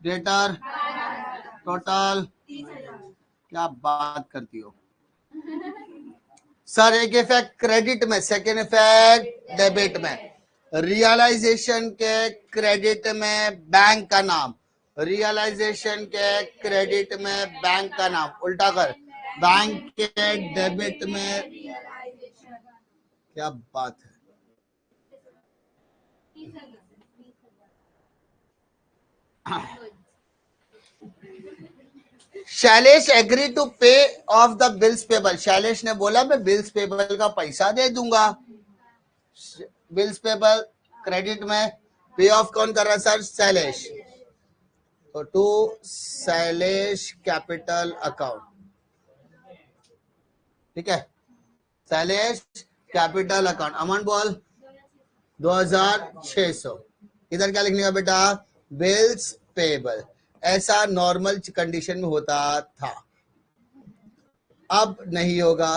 debtor total. क्या बात करती हो सर? एक इफेक्ट क्रेडिट में, सेकेंड इफेक्ट डेबिट में। रियलाइजेशन के क्रेडिट में बैंक का नाम, रियलाइजेशन के क्रेडिट में बैंक का नाम उल्टा कर, बैंक के डेबिट में। क्या बात है? शैलेश एग्री टू पे of the bills payable. Shailesh ने बोला मैं बिल्स पेबल का पैसा दे दूंगा। बिल्स पेबल क्रेडिट में, पे ऑफ कौन कर रहा है सर? शैलेश। तो टू शैलेश कैपिटल अकाउंट, ठीक है। शैलेश कैपिटल अकाउंट, अमाउंट बोल 2,600। इधर क्या लिखने का बेटा? Bills payable. ऐसा नॉर्मल कंडीशन में होता था, अब नहीं होगा।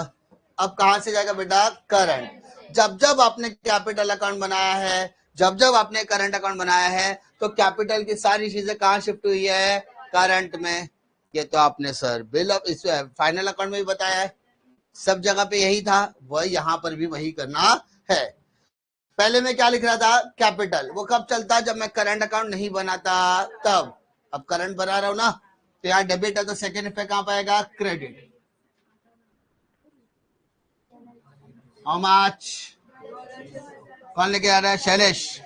अब कहां से जाएगा बेटा? करंट। जब जब आपने कैपिटल अकाउंट बनाया है, जब जब आपने करंट अकाउंट बनाया है, तो कैपिटल की सारी चीजें कहां शिफ्ट हुई है? करंट में। ये तो आपने सर बिल ऑफ इस फाइनल अकाउंट में भी बताया है, सब जगह पे यही था, वह यहां पर भी वही करना है। पहले मैं क्या लिख रहा था? कैपिटल। वो कब चलता? जब मैं करंट अकाउंट नहीं बनाता तब। अब करंट बना रहा हूं ना, तो यहाँ डेबिट है, तो सेकेंड इफेक्ट कहां पाएगा? क्रेडिट। How much? कौन लेके आ रहा है? शैलेश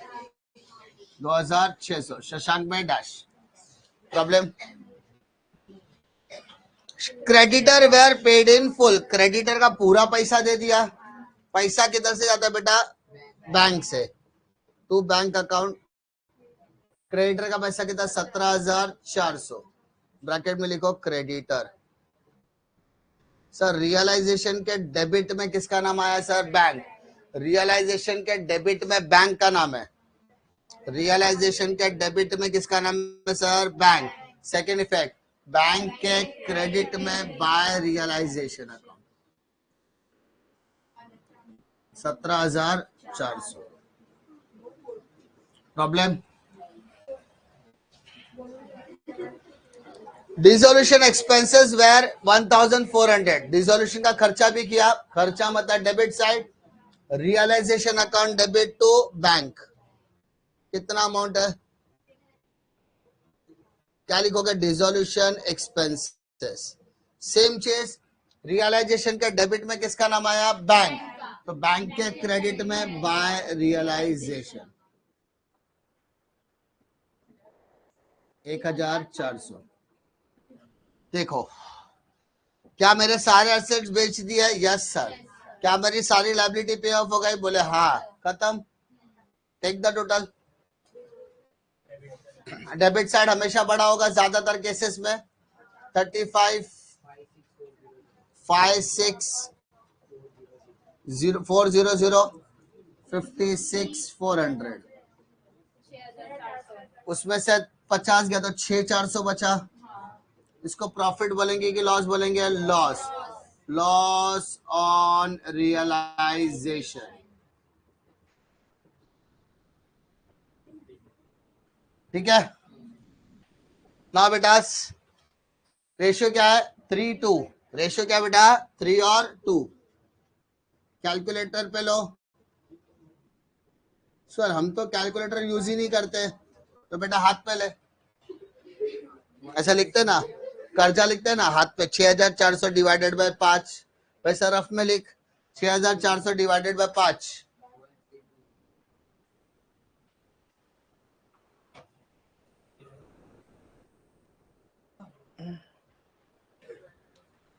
2,600। शशांक में dash. Problem? Creditor were paid in full. Creditor का पूरा पैसा दे दिया। पैसा किधर से जाता है बेटा? बैंक से। To bank account. क्रेडिटर का पैसा कितना? 17,400। ब्रैकेट में लिखो क्रेडिटर। सर रियलाइजेशन के डेबिट में किसका नाम आया सर? बैंक। रियलाइजेशन के डेबिट में बैंक का नाम है। रियलाइजेशन के डेबिट में किसका नाम है sir? Bank. Second effect, bank के क्रेडिट में by realisation account 17,400। Problem? Dissolution expenses were 1,400। Dissolution का खर्चा भी किया। खर्चा मतलब debit side. Realisation account debit to bank. कितना अमाउंट है? क्या लिखोगे? Dissolution expenses. सेम चीज, रियलाइजेशन के डेबिट में किसका नाम आया? बैंक। तो बैंक के क्रेडिट में बाय रियलाइजेशन 1,400। देखो क्या मेरे सारे एसेट्स बेच दिए? Yes sir. क्या मेरी सारी लायबिलिटी पे ऑफ हो गई? बोले हाँ। खत्म। Take the total. Debit side हमेशा बड़ा होगा ज्यादातर केसेस में। 35 56 400 56 400, उसमें से 50 गया तो 6400 बचा। इसको प्रॉफिट बोलेंगे कि लॉस बोलेंगे? लॉस। Loss on realisation. ठीक है ना बेटा? रेशियो क्या है? 3:2। रेशियो क्या बेटा? 3 और 2। कैलकुलेटर पे लो। सर हम तो कैलकुलेटर यूज ही नहीं करते। तो बेटा हाथ पे ले, ऐसा लिखते ना, कर्जा लिखते ना हाथ पे। 6400 डिवाइडेड बाय 5। वैसा रफ में लिख 6400 डिवाइडेड बाय 5।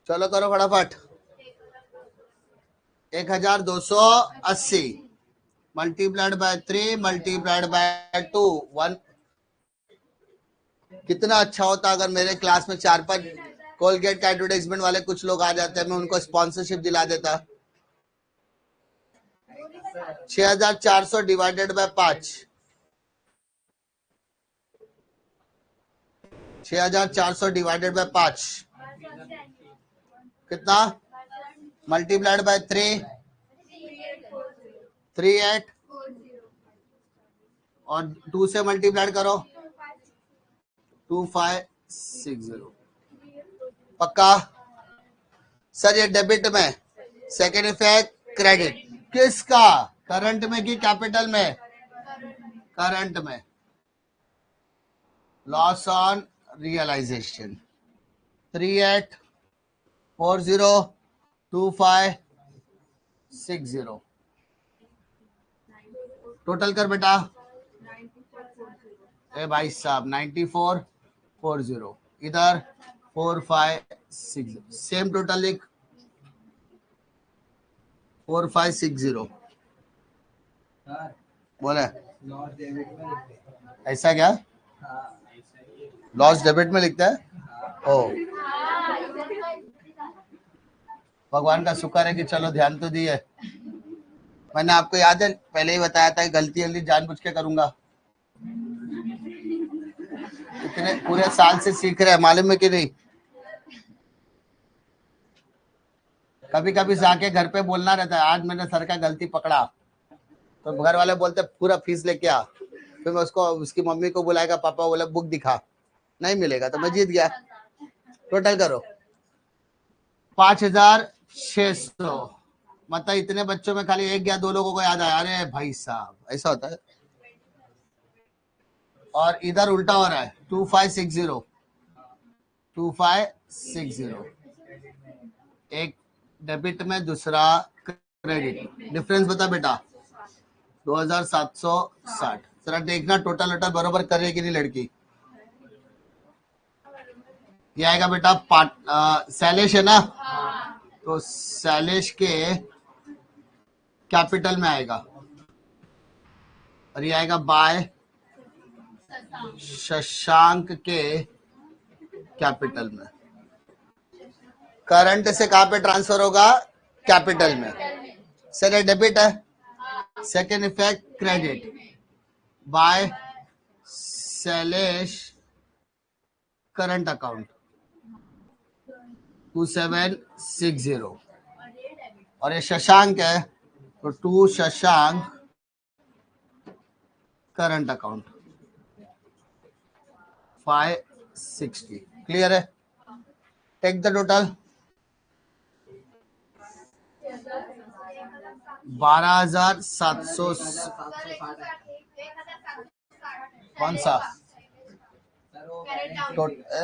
चलो करो फटाफट। 1280 मल्टीप्लाइड बाय 3 मल्टीप्लाइड बाय 2 1। कितना अच्छा होता अगर मेरे क्लास में 4-5 कोलगेट का एडवर्टाइजमेंट वाले कुछ लोग आ जाते हैं, मैं उनको स्पॉन्सरशिप दिला देता। 6400 डिवाइडेड बाय 5। 6400 डिवाइडेड बाय 5 कितना? मल्टीप्लाइड बाय 3 38 और 2 से मल्टीप्लाइड करो 2560। पक्का? सर ये डेबिट में, सेकेंड इफेक्ट क्रेडिट। किसका? करंट में कि कैपिटल में? करंट में। Loss on realisation 38402560। टोटल कर बेटा। ए भाई साहब 9440, इधर 4560। सेम टोटल लिख 4560। बोले ऐसा क्या? लॉस डेबिट में लिखता है? ओ भगवान का शुक्र है कि चलो ध्यान तो दिए। मैंने आपको याद है पहले ही बताया था कि गलती जल्दी जानबूझ के करूंगा। इतने पूरे साल से सीख रहे हैं, मालूम है कि नहीं? कभी कभी जाके घर पे बोलना रहता है आज मैंने सर का गलती पकड़ा, तो घर वाले बोलते पूरा फीस लेके आ। फिर मैं उसको उसकी मम्मी को बुलाएगा, पापा बोले बुक दिखा, नहीं मिलेगा तो मैं जीत गया। टोटल करो 5600। मतलब इतने बच्चों में खाली एक या दो लोगों को याद आया। अरे भाई साहब ऐसा होता है। और इधर उल्टा हो रहा है 2560 2560। एक डेबिट में दूसरा क्रेडिट। डिफरेंस बता बेटा 2760। जरा देखना टोटल वोटल बरोबर कर रही है कि नहीं लड़की। ये आएगा बेटा सैलेश है ना, तो सैलेश के कैपिटल में आएगा और ये आएगा बाय शशांक के कैपिटल में। करंट से कहां पे ट्रांसफर होगा? कैपिटल में। सर ये डेबिट है, second effect credit by Sailesh current account 2760। और ये शशांक है तो 2 शशांक करंट अकाउंट 560। क्लियर है? Take the total 12,700। कौन सा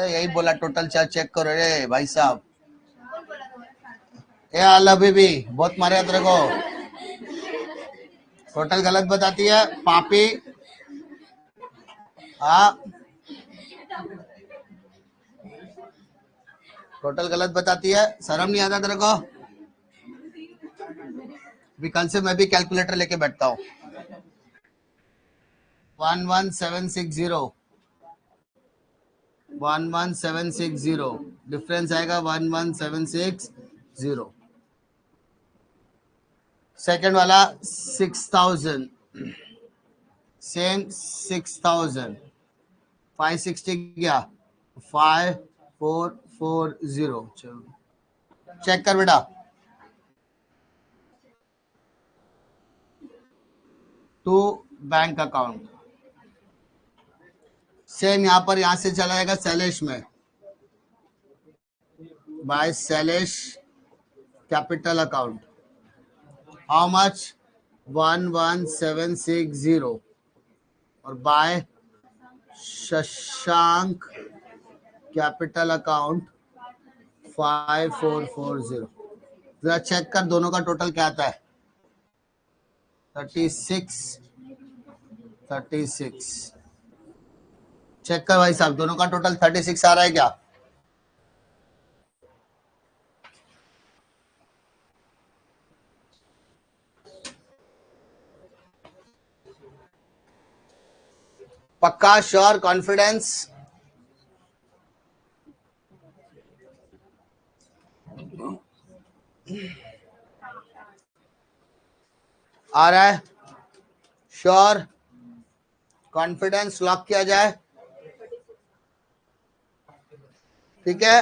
यही बोला टोटल? चेक करो रे भाई साहब। ए अभी भी बहुत मारे तेरे को, टोटल गलत बताती है पापी। हाँ टोटल गलत बताती है, शर्म नहीं आता तेरे को? भी कल से मैं भी कैलकुलेटर लेके बैठता हूँ। 11760 11760 डिफरेंस आएगा 11760। सेकंड वाला 6000 सेम 6000 560 गया 5440। चेक कर बेटा। टू बैंक अकाउंट सेम यहां पर, यहां से चला जाएगा शैलेश में, by Shailesh capital account how much 11760 और बाय शशांक कैपिटल अकाउंट 5440। जरा चेक कर दोनों का टोटल क्या आता है। 36 चेक कर भाई साहब, दोनों का टोटल 36 आ रहा है क्या? पक्का, श्योर, कॉन्फिडेंस? आ रहा है? श्योर, कॉन्फिडेंस, लॉक किया जाए। ठीक है,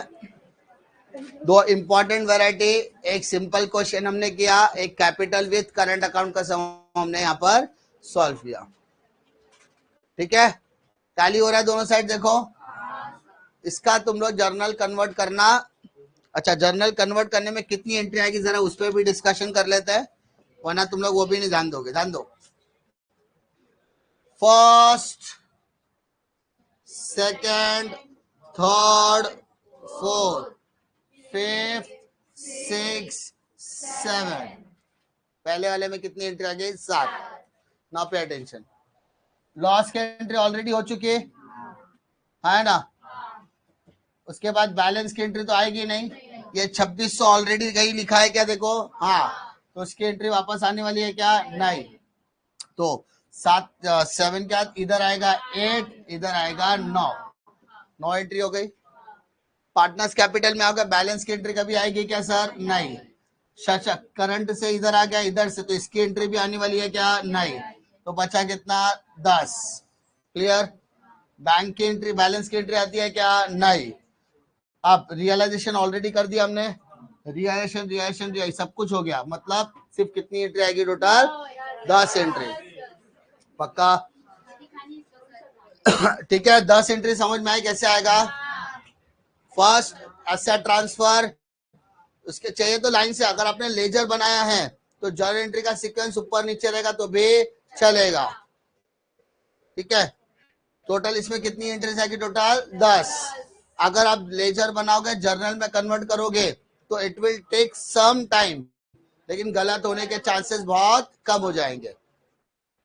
दो इंपॉर्टेंट वैरायटी, एक सिंपल क्वेश्चन हमने किया, एक कैपिटल विथ करंट अकाउंट का सम हमने यहाँ पर सॉल्व किया। ठीक है, टैली हो रहा है दोनों साइड, देखो। इसका तुम लोग जर्नल कन्वर्ट करना। अच्छा, जर्नल कन्वर्ट करने में कितनी एंट्री आएगी जरा उस पर भी डिस्कशन कर लेते हैं, वरना तुम लोग वो भी नहीं ध्यान दोगे। ध्यान दो, first, second, third, fourth, fifth, six, seven. पहले वाले में कितनी एंट्री आ गई? 7। नाउ पे अटेंशन, लॉस की एंट्री ऑलरेडी हो चुकी है ना? उसके बाद बैलेंस की एंट्री तो आएगी नहीं। ये 2600 ऑलरेडी कहीं लिखा है क्या? देखो, हाँ, तो उसकी एंट्री वापस आने वाली है क्या? नहीं। तो 7 क्या इधर आएगा? 8, इधर आएगा 9 एंट्री हो गई। पार्टनर्स कैपिटल में आओगे, बैलेंस की एंट्री कभी आएगी क्या सर? नहीं। करंट से इधर आ गया, इधर से, तो इसकी एंट्री भी आने वाली है क्या? नहीं। तो बचा कितना? 10। क्लियर? बैंक की एंट्री, बैलेंस की एंट्री आती है क्या? नहीं। अब रियलाइजेशन ऑलरेडी कर दिया हमने, रियलाइजेशन सब कुछ हो गया, मतलब सिर्फ कितनी एंट्री आएगी टोटल? 10 एंट्री। पक्का? ठीक है, 10 एंट्री समझ में आई कैसे आएगा? फर्स्ट एसेट ट्रांसफर, उसके चाहिए तो लाइन से, अगर आपने लेजर बनाया है तो जर्नल एंट्री का सीक्वेंस ऊपर नीचे रहेगा तो भी चलेगा। ठीक है, टोटल इसमें कितनी एंट्रीज आएगी? टोटल 10। अगर आप लेजर बनाओगे, जर्नल में कन्वर्ट करोगे तो it will take some time, लेकिन गलत होने के चांसेस बहुत कम हो जाएंगे।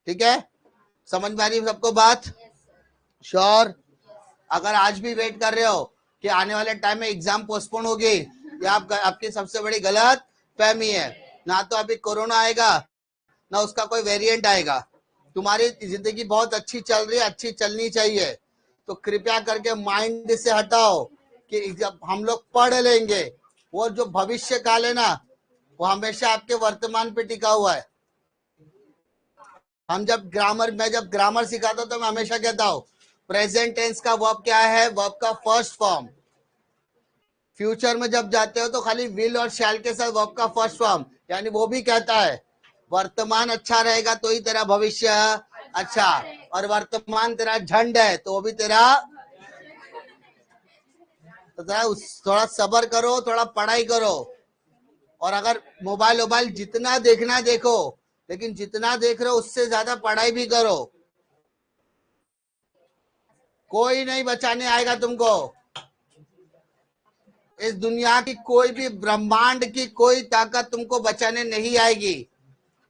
ठीक है, समझ में आ रही है सबको बात? श्योर? अगर आज भी वेट कर रहे हो कि आने वाले टाइम में एग्जाम पोस्टपोन होगी, ये आपकी सबसे बड़ी गलत फहमी है। ना तो अभी कोरोना आएगा, ना उसका कोई वेरिएंट आएगा। तुम्हारी जिंदगी बहुत अच्छी चल रही है, अच्छी चलनी चाहिए, तो कृपया करके माइंड से हटाओ कि जब हम लोग पढ़ लेंगे, वो जो भविष्य काल है ना, वो हमेशा आपके वर्तमान पे टिका हुआ है। मैं जब ग्रामर सिखाता तो मैं हमेशा कहता हूं प्रेजेंट टेंस का वर्ब क्या है? वर्ब का फर्स्ट फॉर्म। फ्यूचर में जब जाते हो तो खाली विल और शैल के साथ वर्ब का फर्स्ट फॉर्म, यानी वो भी कहता है वर्तमान अच्छा रहेगा तो ही तेरा भविष्य अच्छा, और वर्तमान तेरा झंड है तो वो भी तेरा। तो थोड़ा सब्र करो, थोड़ा पढ़ाई करो, और अगर मोबाइल जितना देखना देखो, लेकिन जितना देख रहे हो उससे ज्यादा पढ़ाई भी करो। कोई नहीं बचाने आएगा तुमको। इस दुनिया की कोई भी, ब्रह्मांड की कोई ताकत तुमको बचाने नहीं आएगी।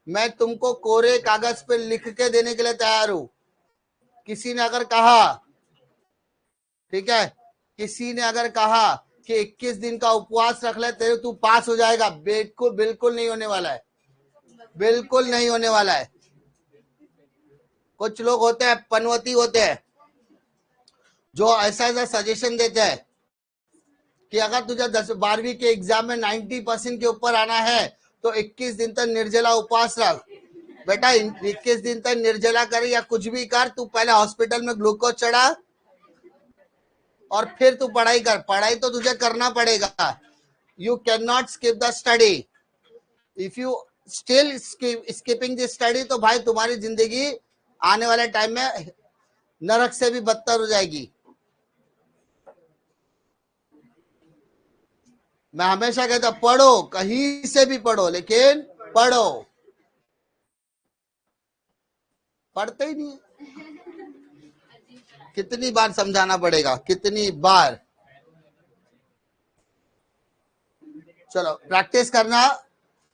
मैं तुमको कोरे कागज पे लिख के देने के लिए तैयार हूं। किसी ने अगर कहा, ठीक है, किसी ने अगर कहा कि 21 दिन का उपवास रख ले तेरे तू पास हो जाएगा, बिल्कुल बिल्कुल नहीं होने वाला है, बिल्कुल नहीं होने वाला है। कुछ लोग होते हैं पनवती होते हैं जो ऐसा ऐसा सजेशन देते हैं कि अगर तुझे 12वीं के एग्जाम में 90% के ऊपर आना है तो 21 दिन तक निर्जला उपवास रख। बेटा 21 दिन तक निर्जला कर या कुछ भी कर, तू पहले हॉस्पिटल में ग्लूकोज चढ़ा और फिर तू पढ़ाई कर। पढ़ाई तो तुझे करना पड़ेगा। You can not skip the study. If you still skipping the study तो भाई तुम्हारी जिंदगी आने वाले टाइम में नरक से भी बदतर हो जाएगी। मैं हमेशा कहता पढ़ो, कहीं से भी पढ़ो, लेकिन पढ़ो। पढ़ते ही नहीं। कितनी बार समझाना पड़ेगा, कितनी बार। चलो प्रैक्टिस करना।